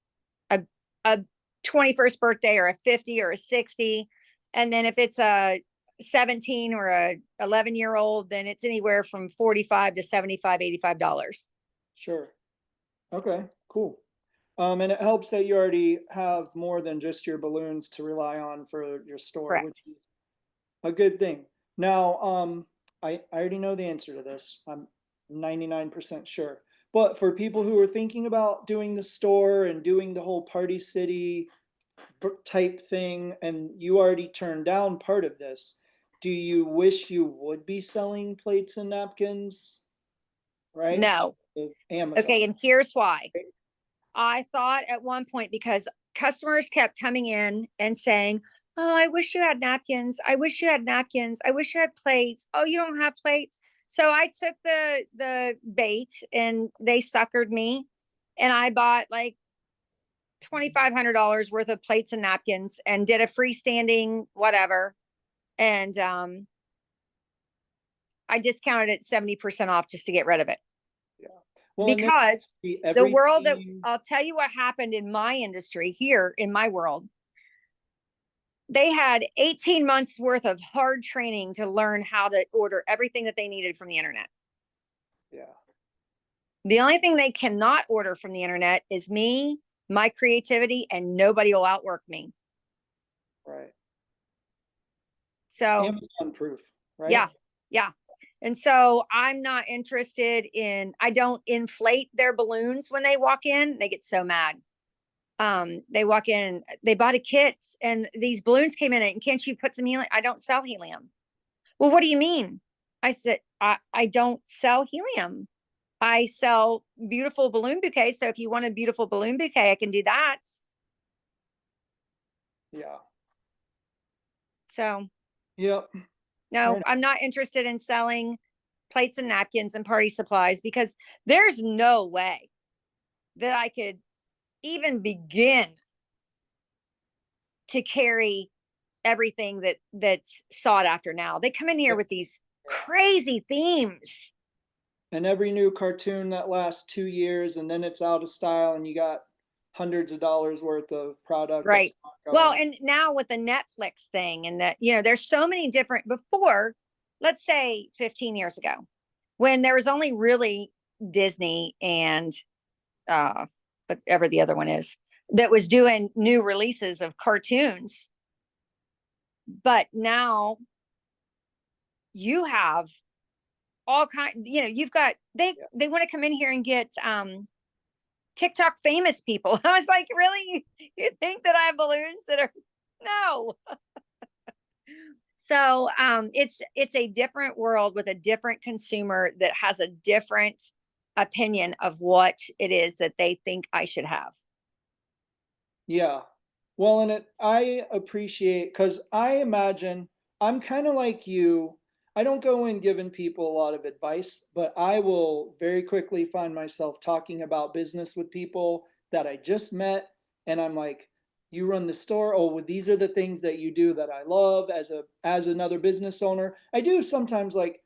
a 21st birthday or a 50 or a 60. And then if it's a 17 or a 11-year-old, then it's anywhere from 45 to 75, $85. Sure. Okay. Cool. And it helps that you already have more than just your balloons to rely on for your store, which Correct. is a good thing. Now, I already know the answer to this. I'm 99% sure. But for people who are thinking about doing the store and doing the whole Party City type thing, and you already turned down part of this, do you wish you would be selling plates and napkins, right? No. Of Amazon. Okay. And here's why. I thought at one point, because customers kept coming in and saying, oh, I wish you had napkins. I wish you had napkins. I wish you had plates. Oh, you don't have plates. So I took the bait, and they suckered me, and I bought like $2,500 worth of plates and napkins and did a freestanding whatever. And I discounted it 70% off just to get rid of it. Yeah. Well, and then because the world that everything, I'll tell you what happened in my industry here in my world. They had 18 months worth of hard training to learn how to order everything that they needed from the internet. yeah, The only thing they cannot order from the internet is me, my creativity, and nobody will outwork me. right. So, Amazon proof, right? yeah, yeah. And so I'm not interested in, I don't inflate their balloons when they walk in. They get so mad. They walk in, they bought a kit and these balloons came in it. And can't you put some helium? I don't sell helium. Well, what do you mean? I said, I don't sell helium. I sell beautiful balloon bouquets. So if you want a beautiful balloon bouquet, I can do that. Yeah. So Yep. no, Right. I'm not interested in selling plates and napkins and party supplies because there's no way that I could even begin to carry everything that's sought after now. They come in here with these Yeah. crazy themes. And every new cartoon that lasts 2 years and then it's out of style and you got hundreds of dollars worth of product that's Right. not Well, going. and now with the Netflix thing and that, there's so many different before, let's say 15 years ago, when there was only really Disney and uh whatever the other one is that was doing new releases of cartoons. But now you have all kind, you've got Yeah. they want to come in here and get TikTok famous people. I was like, really? You think that I have balloons that are no. So it's a different world with a different consumer that has a different opinion of what it is that they think I should have. Yeah. Well, and I appreciate because I imagine I'm kind of like you. I don't go in giving people a lot of advice, but I will very quickly find myself talking about business with people that I just met. And I'm like, you run the store. Oh, well, these are the things that you do that I love as another business owner. I do sometimes like,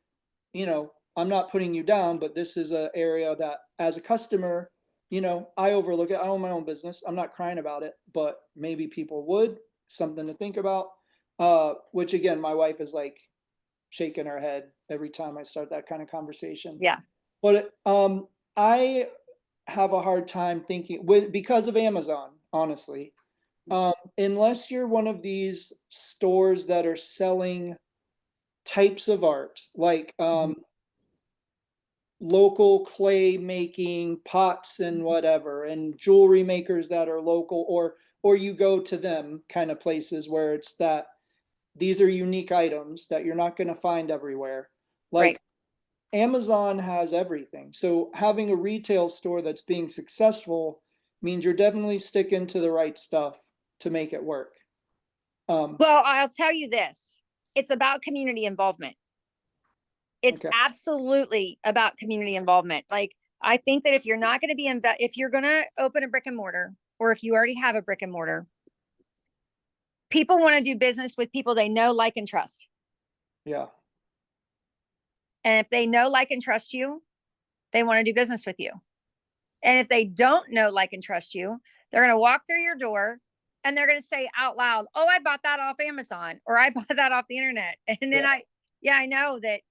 I'm not putting you down, but this is an area that as a customer, I overlook it. I own my own business. I'm not crying about it, but maybe people would. Something to think about. Which again, my wife is like shaking her head every time I start that kind of conversation. Yeah. But I have a hard time thinking with because of Amazon, honestly. Unless you're one of these stores that are selling types of art, like Mhm. local clay making pots and whatever, and jewelry makers that are local, or you go to them kind of places where it's that these are unique items that you're not going to find everywhere. Right. Like Amazon has everything. So having a retail store that's being successful means you're definitely sticking to the right stuff to make it work. Um, Well, I'll tell you this. It's about community involvement. It's okay. absolutely about community involvement. Like I think that if you're not going to be if you're going to open a brick and mortar or if you already have a brick and mortar, people want to do business with people they know, like and trust. Yeah. And if they know, like and trust you, they want to do business with you. And if they don't know, like and trust you, they're going to walk through your door and they're going to say out loud, "Oh, I bought that off Amazon or I bought that off the internet." And then Yeah. I know that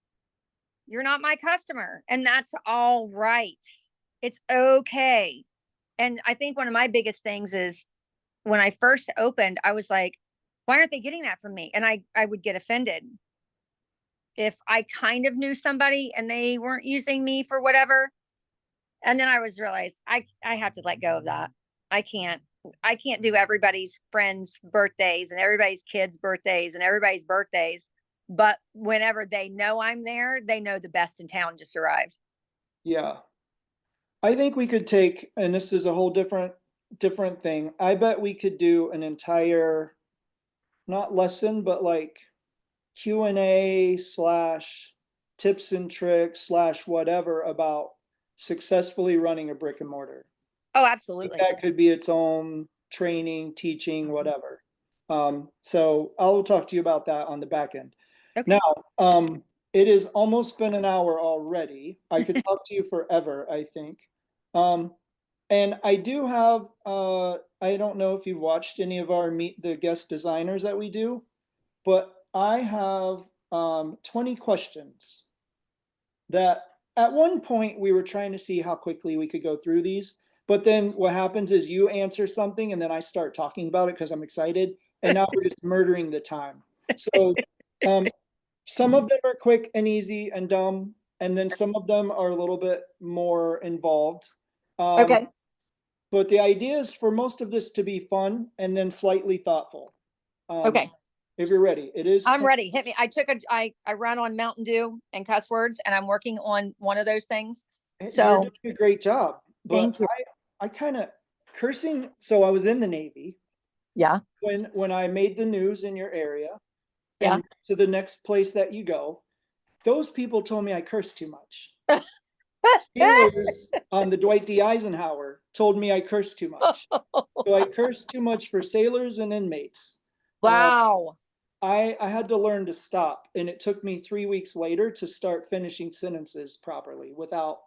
you're not my customer and that's all right. It's okay. And I think one of my biggest things is when I first opened, I was like, why aren't they getting that from me? And I would get offended if I kind of knew somebody and they weren't using me for whatever. And then I was realized I have to let go of that. I can't I can't do everybody's friends' birthdays and everybody's kids' birthdays and everybody's birthdays. But whenever they know I'm there, they know the best in town just arrived. Yeah. I think we could take, and this is a whole different thing. I bet we could do an entire, not lesson, but like Q&A slash tips and tricks slash whatever about successfully running a brick and mortar. Oh, I think absolutely. that could be its own training, teaching, whatever. So I'll talk to you about that on the back end. Now, Okay. um, It has almost been an hour already. I could talk to you forever, I think. Um, and I do have, I don't know if you've watched any of our Meet the Guest Designers that we do, but I have 20 questions that at one point we were trying to see how quickly we could go through these. But then what happens is you answer something and then I start talking about it because I'm excited. And now we're just murdering the time. So um, some of them are quick and easy and dumb, and then some of them are a little bit more involved. Um, Okay. but the idea is for most of this to be fun and then slightly thoughtful. Um, Okay. if you're ready, it is I'm 20. ready. Hit me. I run on Mountain Dew and cuss words, and I'm working on one of those things. You're So doing a great job. But thank you. I kind of cursing. So I was in the Navy Yeah. when I made the news in your area Yeah. and to the next place that you go. Those people told me I curse too much. Sailors on the Dwight D. Eisenhower told me I curse too much. So I curse too much for sailors and inmates. Uh, Wow. I had to learn to stop, and it took me 3 weeks later to start finishing sentences properly without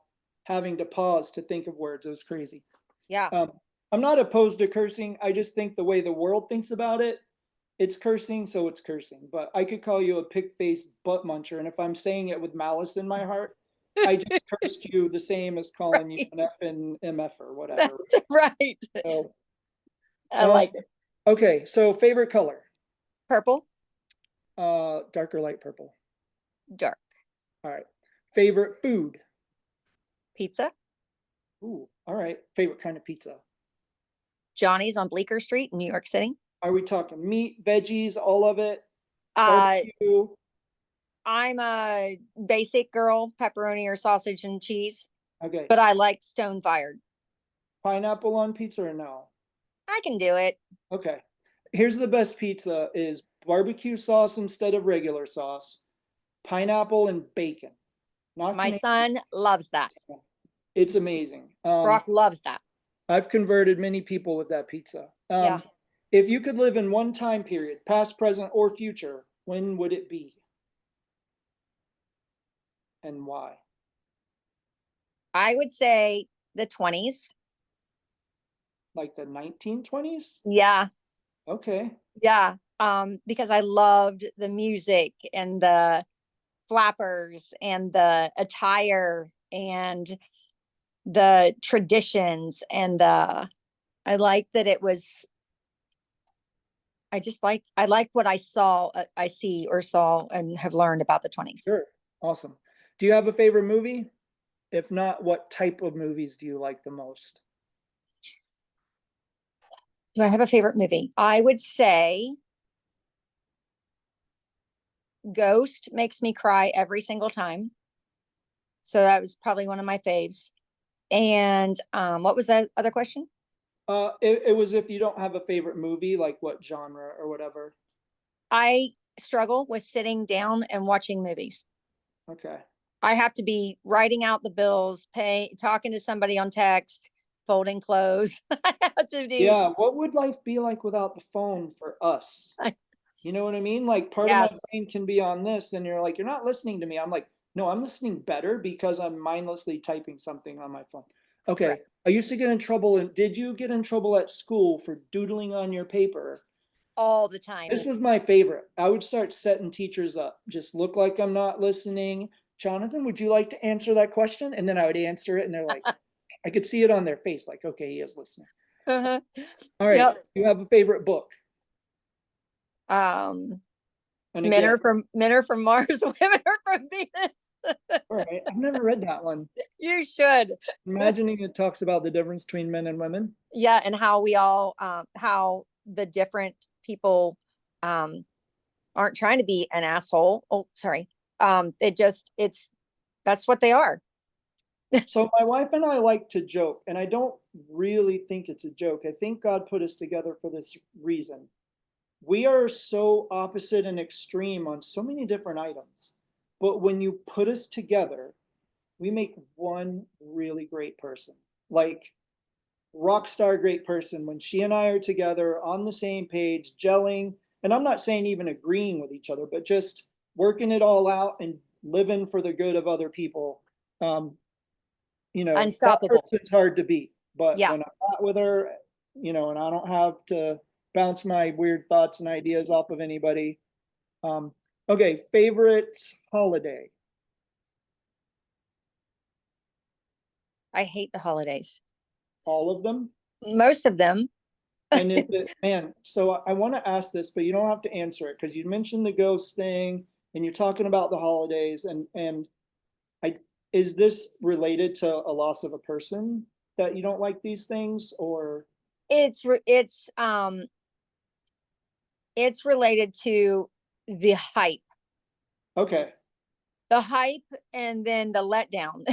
having to pause to think of words. It was crazy. Yeah. Um, I'm not opposed to cursing. I just think the way the world thinks about it, it's cursing, so it's cursing. But I could call you a pig-faced butt muncher, and if I'm saying it with malice in my heart, I just cursed you the same as calling you Right. an effing MF or whatever. That's right. So, I um, like it. okay, so favorite color, Purple, dark or light purple. dark. All right. Favorite food. Pizza, Ooh, all right. Favorite kind of pizza. Johnny's on Bleecker Street in New York City. Are we talking meat, veggies, all of it? Uh, Barbecue. I'm a basic girl, pepperoni or sausage and cheese, Okay. but I like stone fired. Pineapple on pizza or no? I can do it. Okay. Here's the best pizza is barbecue sauce instead of regular sauce, pineapple and bacon. Not My Canadian. son loves that. It's amazing. Brock loves that. I've converted many people with that pizza. Yeah. If you could live in one time period, past, present, or future, when would it be? And why? I would say the 20s. Like the 1920s? Yeah. Okay. Yeah. Because I loved the music and the flappers and the attire and the traditions and the I liked that it was I liked what I saw I see or saw and have learned about the 20s. Sure. Awesome. Do you have a favorite movie? If not, what type of movies do you like the most? Do I have a favorite movie? I would say Ghost makes me cry every single time. So that was probably one of my faves. And what was the other question? It was if you don't have a favorite movie, like what genre or whatever. I struggle with sitting down and watching movies. Okay. I have to be writing out the bills, talking to somebody on text, folding clothes. I have to do. Yeah. What would life be like without the phone for us? You know what I mean? Like part of my Yes, brain can be on this, and you're like, you're not listening to me. I'm like, no, I'm listening better because I'm mindlessly typing something on my phone. Okay. correct. I used to get in trouble, and did you get in trouble at school for doodling on your paper? All the time. This was my favorite. I would start setting teachers up. Just look like I'm not listening. Jonathan, would you like to answer that question? And then I would answer it, and they're like, I could see it on their face, like, okay, he is listening. Uh-huh. All right. Yep. You have a favorite book? Um, And again, Men are from Mars, women are from Venus. all right, I've never read that one. You should. Imagining it talks about the difference between men and women. Yeah, and how we all how the different people um aren't trying to be an asshole. Oh, sorry. It's that's what they are. So my wife and I like to joke, and I don't really think it's a joke. I think God put us together for this reason. We are so opposite and extreme on so many different items, but when you put us together, we make one really great person. Like rock star great person when she and I are together on the same page, gelling, and I'm not saying even agreeing with each other, but just working it all out and living for the good of other people. That Unstoppable. person's hard to beat. But Yeah. when I'm not with her, and I don't have to bounce my weird thoughts and ideas off of anybody. Okay, favorite holiday. I hate the holidays. All of them? Most of them. And is it, man, so I want to ask this, but you don't have to answer it because you mentioned the ghost thing and you're talking about the holidays and I is this related to a loss of a person that you don't like these things or It's related to the hype. okay. The hype and then the letdown,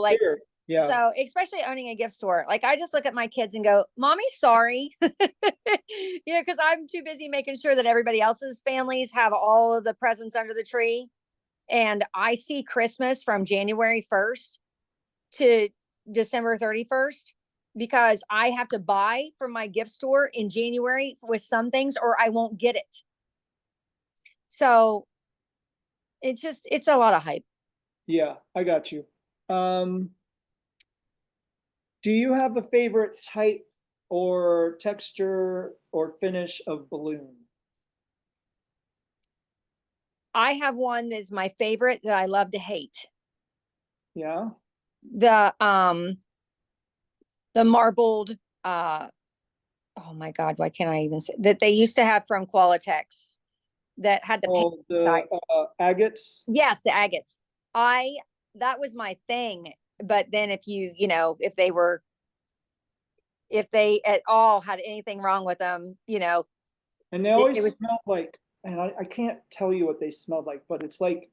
like, Sure. Yeah. so especially owning a gift store, like I just look at my kids and go, Mommy's sorry. Because I'm too busy making sure that everybody else's families have all of the presents under the tree. And I see Christmas from January 1st to December 31st because I have to buy from my gift store in January with some things or I won't get it. So it's a lot of hype. Yeah, I got you. Um, do you have a favorite type or texture or finish of balloon? I have one that's my favorite that I love to hate. Yeah. The marbled oh my god, why can't I even say that they used to have from Qualitex that had the paint Oh, the inside. agates. Yes, the agates. I That was my thing. But then if they at all had anything wrong with them, And they it always was. smell like, and I can't tell you what they smelled like, but it's like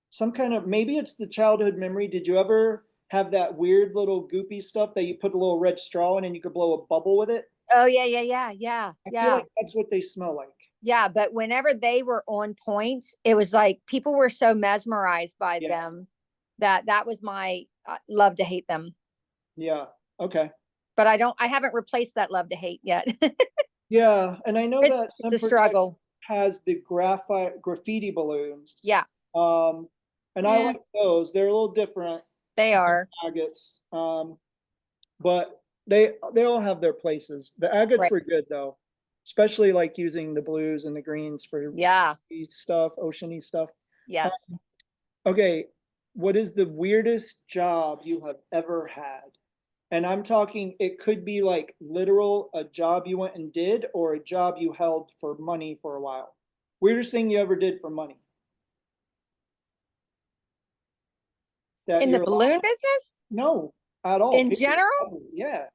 some kind of, maybe it's the childhood memory. Did you ever have that weird little goopy stuff that you put a little red straw in and you could blow a bubble with it? Oh yeah, yeah, yeah, yeah, I feel yeah. like that's what they smell like. Yeah, but whenever they were on point, it was like people were so mesmerized by Yeah. them that was my love to hate them. Yeah. Okay. But I haven't replaced that love to hate yet. Yeah. And I know that It's some a Protect struggle. has the graffiti balloons. Yeah. Um, and I Yeah, like those. They're a little different they than are. agates. But they all have their places. The agates Right. were good though, especially like using the blues and the greens for Yeah. sea stuff, oceany stuff. Yes. Okay, what is the weirdest job you have ever had? And I'm talking, it could be like literal a job you went and did, or a job you held for money for a while. Weirdest thing you ever did for money that In the you're allowed? balloon business, No, at all. in Period. general, Yeah.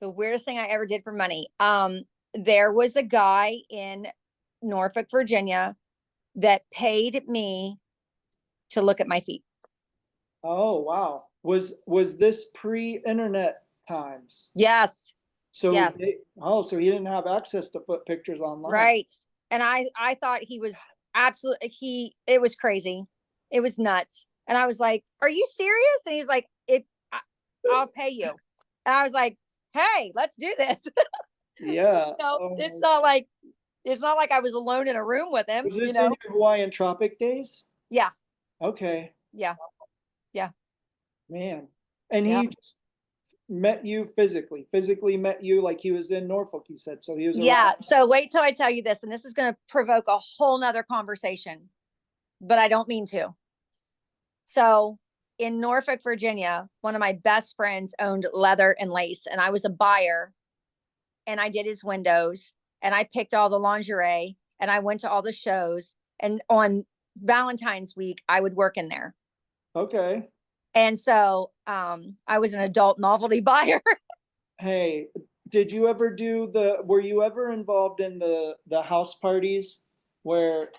the weirdest thing I ever did for money. There was a guy in Norfolk, Virginia that paid me to look at my feet. Oh, wow. Was this pre-internet times? Yes. So Yes. so he didn't have access to put pictures online. Right. And I thought he was absolutely it was crazy. It was nuts. And I was like, "Are you serious?" And he's like, I'll pay you." And I was like, "Hey, let's do this." Yeah. It's not like I was alone in a room with him, Was this in your Hawaiian Tropic days? Yeah. Okay, Yeah. Yeah. man. And Yeah. he just met you physically met you like he was in Norfolk, he said. So he was around. Yeah. So wait till I tell you this, and this is going to provoke a whole nother conversation, but I don't mean to. So in Norfolk, Virginia, one of my best friends owned leather and lace, and I was a buyer, and I did his windows, and I picked all the lingerie, and I went to all the shows. And on Valentine's week, I would work in there. Okay. And so I was an adult novelty buyer. Hey, did you ever do were you ever involved in the house parties where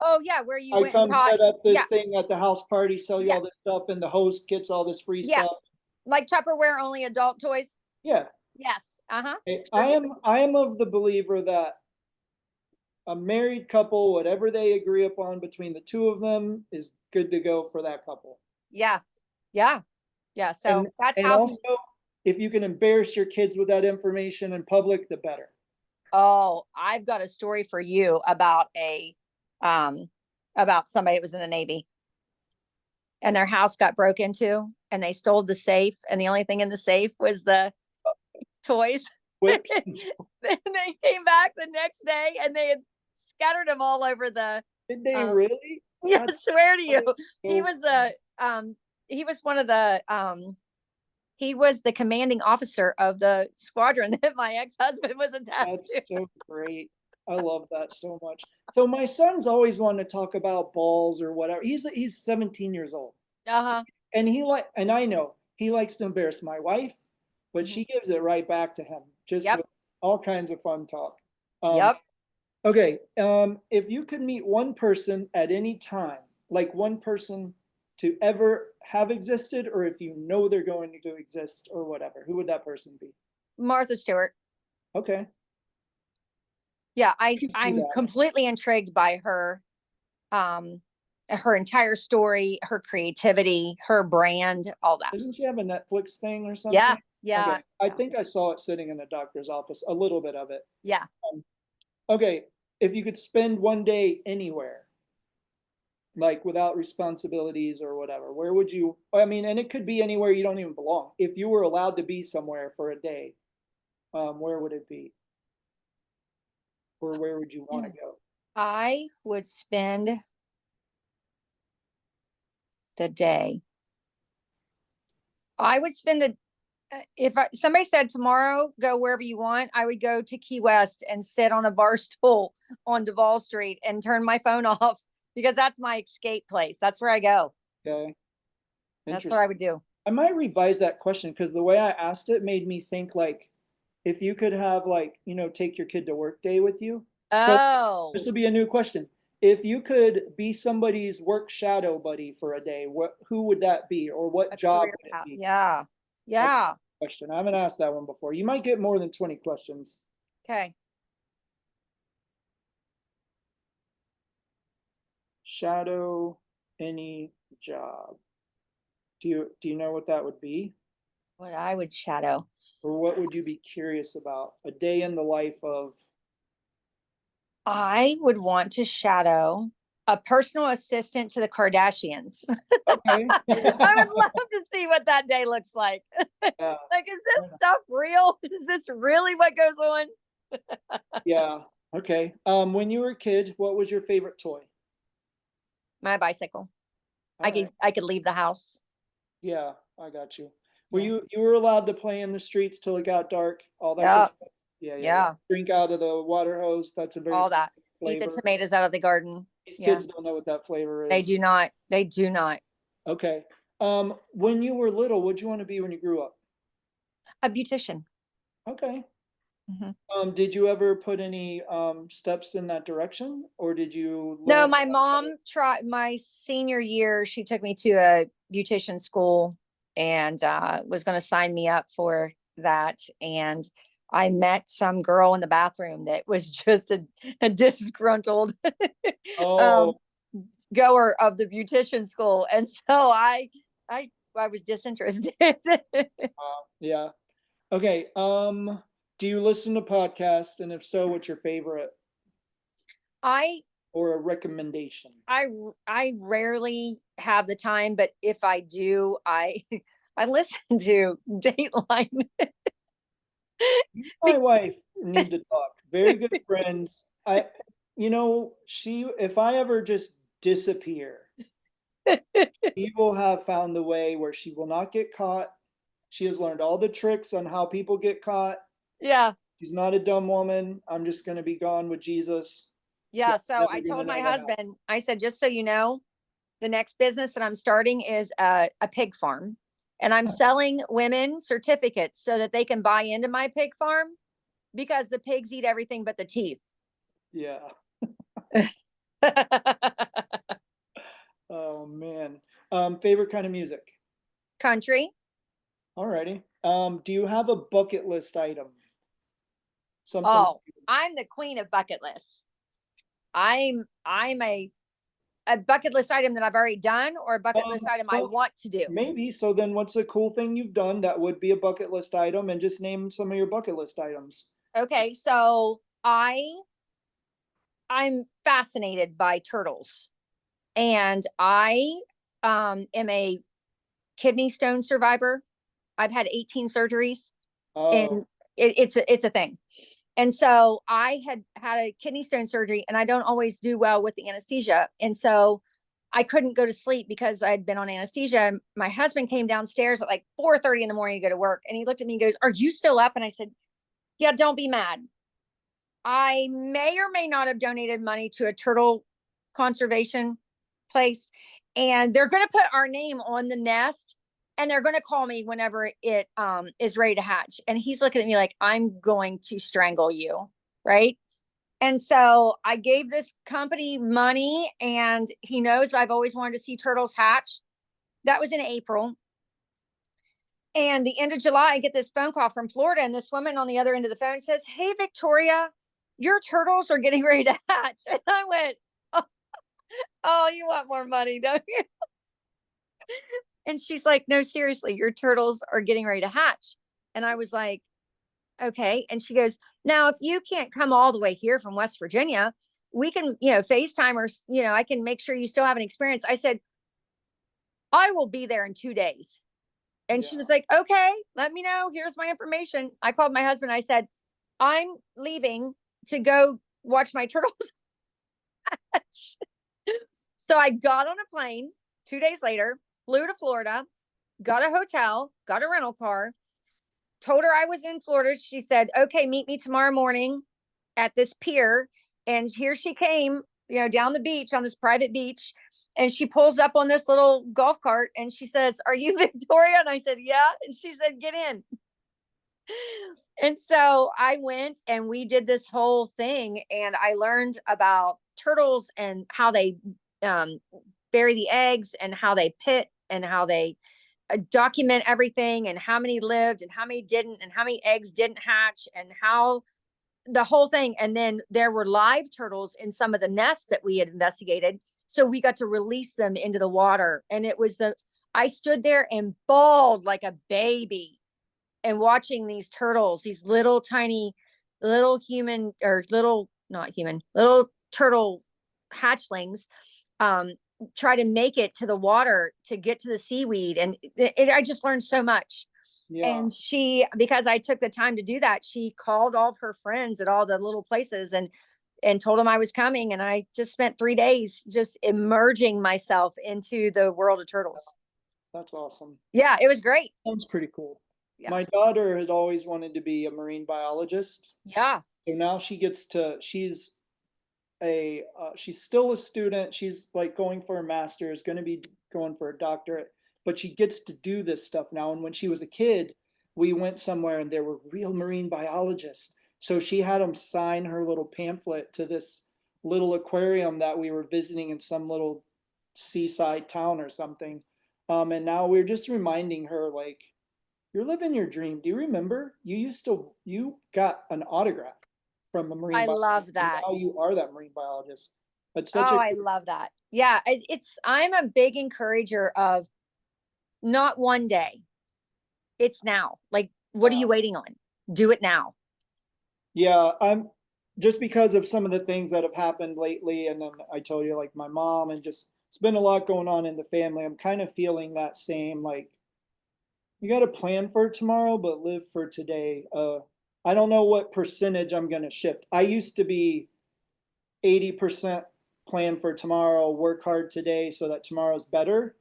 Oh yeah, where you I went and come taught. set up Yeah, this thing at the house party, sell you yeah, all this stuff, and the host gets all this free yeah. stuff? Like Tupperware only adult toys. Yeah. Yes. Uh-huh. Hey, Sure did. I am of the believer that a married couple, whatever they agree upon between the two of them, is good to go for that couple. Yeah. Yeah. Yeah. And So that's and how he. also, if you can embarrass your kids with that information in public, the better. Oh, I've got a story for you about um about somebody that was in the Navy, and their house got broke into, and they stole the safe, and the only thing in the safe was the toys. Whips. Then they came back the next day, and they had scattered them all over the. Did they Um, really? yeah, I swear to you, he so was the he was one of the he was the commanding officer of the squadron that my ex-husband was attached That's to. so great. I love that so much. So my son's always wanted to talk about balls or whatever. He's 17 years old. Uh-huh. And and I know he likes to embarrass my wife, but she gives it right back to him, just Yep. with all kinds of fun talk. Yep. Okay, if you could meet one person at any time, like one person to ever have existed, or if you know they're going to exist or whatever, who would that person be? Martha Stewart. Okay, Yeah, I can see I'm that. completely intrigued by her entire story, her creativity, her brand, all that. Doesn't she have a Netflix thing or Yeah. something? Yeah. Okay, I think I saw it sitting in a doctor's office, a little bit of it. Yeah. Um, okay, if you could spend one day anywhere, like without responsibilities or whatever, where would you, I mean, and it could be anywhere you don't even belong. If you were allowed to be somewhere for a day, where would it be? Or where would you want to go? I would spend the day. I would spend the somebody said tomorrow go wherever you want, I would go to Key West and sit on a bar stool on Duval Street and turn my phone off, because that's my escape place. That's where I go. Okay, That's what I interesting. would do. I might revise that question because the way I asked it made me think like if you could have like, take your kid to work day with you. So this Oh, will be a new question. If you could be somebody's work shadow buddy for a day, who would that be, or what a job career would it path. be? Yeah. That's a Yeah. good question. I haven't asked that one before. You might get more than 20 questions. Okay. Shadow any job. Do you know what that would be? What I would shadow. Or what would you be curious about? A day in the life of. I would want to shadow a personal assistant to the Kardashians. Okay. I would love to see what that day looks like. Yeah. Like, is this stuff real? Is this really what goes on? Yeah. Okay. When you were a kid, what was your favorite toy? My bicycle. All right. I could leave the house. Yeah, I got you. Were Yeah. you were allowed to play in the streets till it got dark? All that good Yeah. stuff? Yeah, yeah, yeah. Yeah. Drink out of the water hose. That's a very All that. specific Eat the flavor. tomatoes out of the garden. These Yeah. kids don't know what that flavor They is. do not. They do not. Okay. When you were little, what'd you want to be when you grew up? A beautician. Okay. Mhm. Did you ever put any steps in that direction, or did you No, learn? my mom tried my senior year. She took me to a beautician school and was going to sign me up for that. And I met some girl in the bathroom that was just a disgruntled um, Oh, goer of the beautician school, and so I was disinterested. yeah. Okay. Do you listen to podcasts, and if so, what's your favorite I or a recommendation? I I rarely have the time, but if I do, I I listen to Dateline. My wife need to talk. Very good friends. If I ever just disappear, she will have found the way where she will not get caught. She has learned all the tricks on how people get caught. Yeah. She's not a dumb woman. I'm just going to be gone with Jesus. Yeah. That's So never I going to told my know that happen. husband, I said, just so you know, the next business that I'm starting is a pig farm. And I'm selling women certificates so that they can buy into my pig farm, because the pigs eat everything but the teeth. Yeah. Oh man. Favorite kind of music? Country. Alrighty. Do you have a bucket list item? Something. Oh, I'm the queen of bucket lists. I'm a bucket list item that I've already done, or a bucket list item I Well, want to do. maybe. So then what's a cool thing you've done that would be a bucket list item, and just name some of your bucket list items. Okay, so I'm fascinated by turtles. And I am a kidney stone survivor. I've had 18 surgeries, Oh, and it's a thing. And so I had a kidney stone surgery, and I don't always do well with the anesthesia. And so I couldn't go to sleep because I'd been on anesthesia. My husband came downstairs at like 4:30 in the morning to go to work, and he looked at me and goes, "Are you still up?" And I said, "Yeah, don't be mad. I may or may not have donated money to a turtle conservation place, and they're going to put our name on the nest, and they're going to call me whenever it is ready to hatch." And he's looking at me like I'm going to strangle you, right? And so I gave this company money, and he knows I've always wanted to see turtles hatch. That was in April. And the end of July, I get this phone call from Florida, and this woman on the other end of the phone says, "Hey, Victoria, your turtles are getting ready to hatch." And I went, "Oh, oh, you want more money, don't you?" And she's like, "No, seriously, your turtles are getting ready to hatch." And I was like, "Okay." And she goes, "Now, if you can't come all the way here from West Virginia, we can, FaceTime, or, I can make sure you still have an experience." I said, "I will be there in 2 days." And yeah. she was like, "Okay, let me know. Here's my information." I called my husband. I said, "I'm leaving to go watch my turtles hatch." So I got on a plane 2 days later, flew to Florida, got a hotel, got a rental car, told her I was in Florida. She said, "Okay, meet me tomorrow morning at this pier." And here she came, down the beach on this private beach. And she pulls up on this little golf cart, and she says, "Are you Victoria?" And I said, "Yeah." And she said, "Get in." And so I went, and we did this whole thing, and I learned about turtles and how they um, bury the eggs, and how they pit, and how they document everything, and how many lived and how many didn't, and how many eggs didn't hatch, and how the whole thing. And then there were live turtles in some of the nests that we had investigated. So we got to release them into the water. And I stood there and bawled like a baby, and watching these turtles, these little tiny, little human, or little, not human, little turtle hatchlings, um, try to make it to the water to get to the seaweed. And I just learned so much. Yeah, And because I took the time to do that, she called all of her friends at all the little places, and told them I was coming. And I just spent 3 days just immersing myself into the world of turtles. that's awesome. Yeah, it was great. Sounds pretty cool. Yeah. My daughter has always wanted to be a marine biologist. Yeah. So now she's still a student. She's like going for a master's, going to be going for a doctorate, but she gets to do this stuff now. And when she was a kid, we went somewhere and there were real marine biologists. So she had them sign her little pamphlet to this little aquarium that we were visiting in some little seaside town or something. And now we're just reminding her, like, you're living your dream. Do you remember you got an autograph from a marine I biologist, love and that. now you are that marine biologist. That's such Oh, a I love that. Yeah, I'm a big encourager of not one day. It's now. Like, what are yeah. you waiting on? Do it now. Yeah, I'm just because of some of the things that have happened lately, and then I told you, like, my mom, and just it's been a lot going on in the family. I'm kind of feeling that same, like, you got to plan for tomorrow, but live for today. I don't know what percentage I'm gonna shift. I used to be 80% plan for tomorrow, work hard today so that tomorrow's better.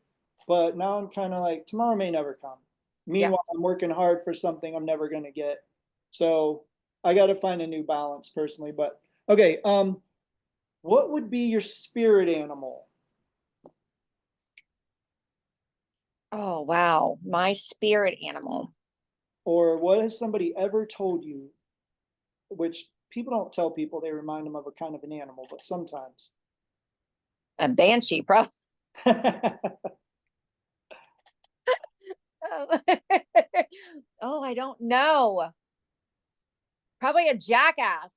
But now I'm kind of like, tomorrow may never come. Yeah. Meanwhile, I'm working hard for something I'm never going to get. So I got to find a new balance personally. But okay, what would be your spirit animal? Oh, wow. My spirit animal. Or what has somebody ever told you, which people don't tell people, they remind them of a kind of an animal, but sometimes. A banshee, probably. Oh, I don't know. Probably a jackass.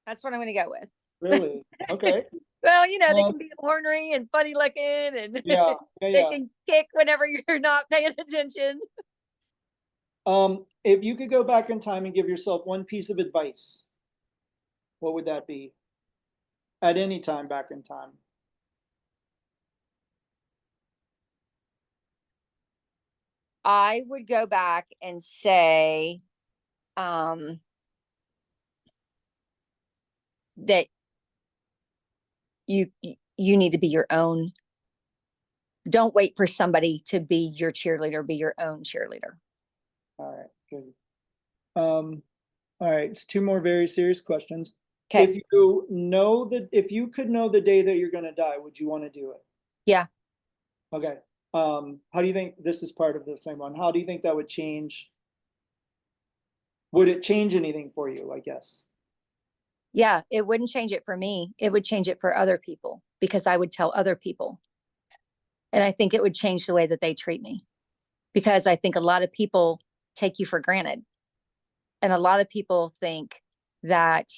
That's what I'm going to go with. Really? Okay. Well, they Um, can be ornery and funny looking, and yeah, yeah, they yeah. can kick whenever you're not paying attention. If you could go back in time and give yourself one piece of advice, what would that be? At any time back in time. I would go back and say, that you need to be your own. Don't wait for somebody to be your cheerleader, be your own cheerleader. All right, good. All right, it's two more very serious questions. Okay. If you could know the day that you're gonna die, would you want to do it? Yeah. Okay. How do you think this is part of the same one? How do you think that would change? Would it change anything for you, I guess? Yeah. It wouldn't change it for me. It would change it for other people because I would tell other people. And I think it would change the way that they treat me because I think a lot of people take you for granted. And a lot of people think that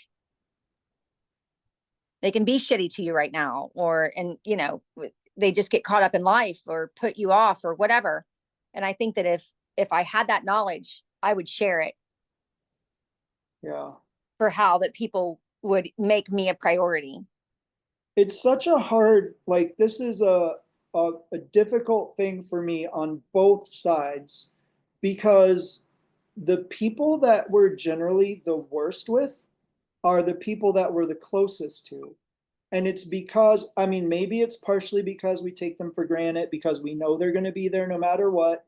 they can be shitty to you right now, or, and, you know, they just get caught up in life or put you off or whatever. And I think that if I had that knowledge, I would share it Yeah. for how that people would make me a priority. It's such a hard, like, this is a difficult thing for me on both sides because the people that we're generally the worst with are the people that we're the closest to. And it's because, I mean, maybe it's partially because we take them for granted because we know they're going to be there no matter what.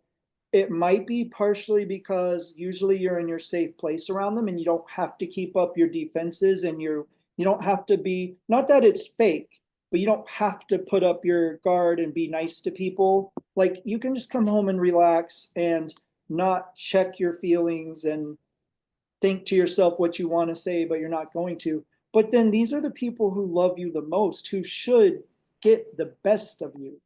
It might be partially because usually you're in your safe place around them and you don't have to keep up your defenses and you don't have to be, not that it's fake, but you don't have to put up your guard and be nice to people. Like you can just come home and relax and not check your feelings and think to yourself what you want to say, but you're not going to. But then these are the people who love you the most, who should get the best of you.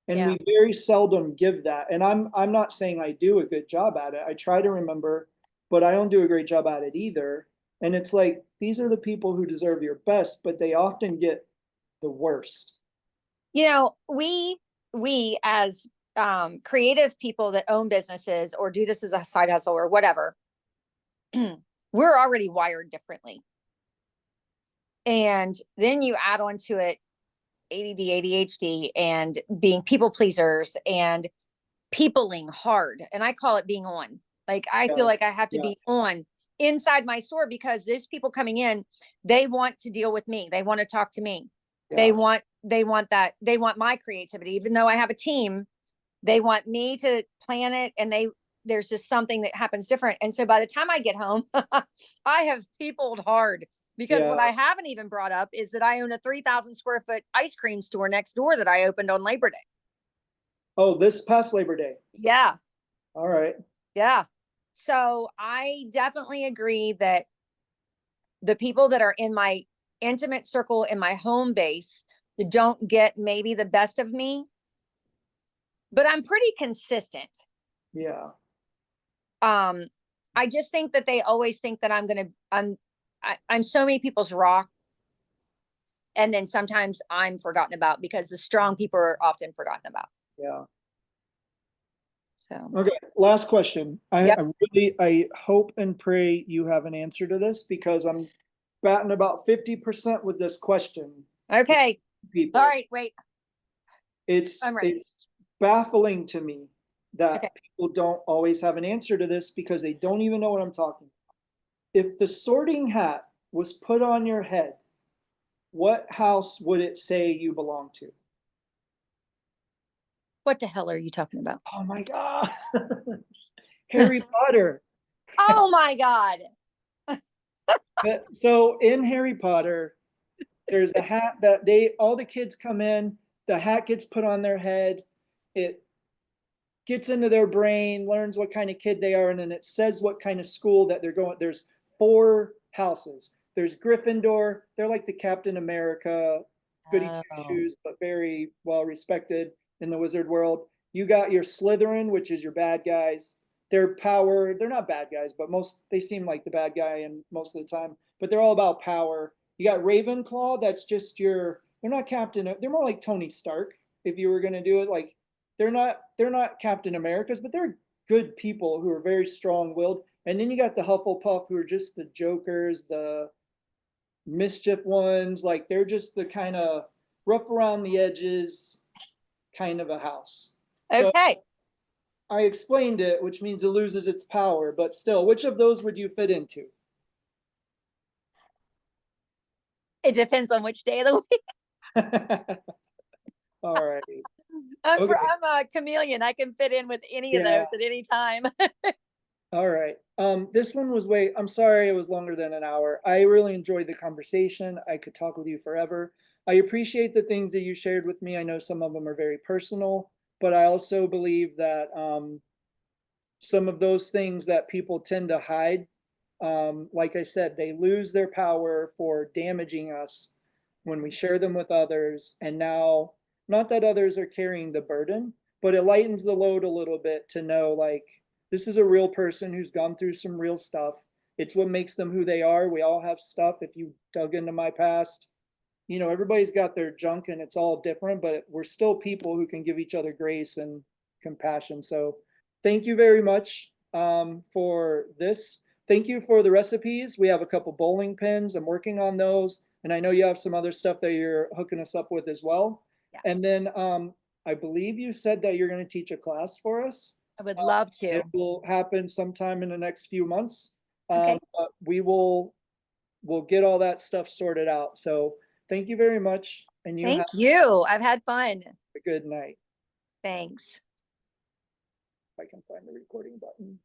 And Yeah. we very seldom give that. And I'm not saying I do a good job at it. I try to remember, but I don't do a great job at it either. And it's like these are the people who deserve your best, but they often get the worst. You know, we as creative people that own businesses or do this as a side hustle or whatever, we're already wired differently. And then you add on to it ADD, ADHD, and being people pleasers and peopling hard. And I call it being on. Like I feel Yeah, like I have to yeah, be on inside my store because there's people coming in, they want to deal with me. They want to talk to me. They yeah, want they want my creativity. Even though I have a team, they want me to plan it and there's just something that happens different. And so by the time I get home, I have peopled hard because yeah. what I haven't even brought up is that I own a 3,000 square foot ice cream store next door that I opened on Labor Day. Oh, this past Labor Day. Yeah. All right. Yeah. So I definitely agree that the people that are in my intimate circle in my home base that don't get maybe the best of me, but I'm pretty consistent. Yeah. Um, I just think that they always think that I'm so many people's rock. And then sometimes I'm forgotten about because the strong people are often forgotten about. Yeah. So, Okay, last question. yep. I hope and pray you have an answer to this because I'm batting about 50% with this question. Okay. People. All right. Wait, It's I'm ready. it's baffling to me Okay. that people don't always have an answer to this because they don't even know what I'm talking about. If the sorting hat was put on your head, what house would it say you belong to? What the hell are you talking about? Oh my God. Harry Potter. Oh my God. So in Harry Potter, there's a hat that all the kids come in, the hat gets put on their head, it gets into their brain, learns what kind of kid they are, and then it says what kind of school that they're going. There's four houses. There's Gryffindor, they're like the Captain America, goody two Oh, shoes, but very well respected in the wizard world. You got your Slytherin, which is your bad guys. They're not bad guys, but they seem like the bad guy and most of the time, but they're all about power. You got Ravenclaw, that's just they're not Captain, they're more like Tony Stark if you were going to do it. Like they're not Captain Americas, but they're good people who are very strong-willed. And then you got the Hufflepuff who are just the jokers, the mischief ones. Like they're just the kind of rough around the edges kind of a house. So okay. I explained it, which means it loses its power, but still, which of those would you fit into? It depends on which day of the week. All right. Okay. I'm a chameleon. I can fit in with any of Yeah. those at any time. All right. This one was I'm sorry it was longer than an hour. I really enjoyed the conversation. I could talk with you forever. I appreciate the things that you shared with me. I know some of them are very personal, but I also believe that some of those things that people tend to hide, like I said, they lose their power for damaging us when we share them with others. And now, not that others are carrying the burden, but it lightens the load a little bit to know like this is a real person who's gone through some real stuff. It's what makes them who they are. We all have stuff. If you dug into my past, you know, everybody's got their junk and it's all different, but we're still people who can give each other grace and compassion. So thank you very much for this. Thank you for the recipes. We have a couple bowling pins. I'm working on those. And I know you have some other stuff that you're hooking us up with as well. Yeah. And then I believe you said that you're going to teach a class for us. I would love to. It will happen sometime in the next few months. Okay. But we'll get all that stuff sorted out. So thank you very much. And you have Thank you. I've had fun. a good night. Thanks. If I can find the recording button.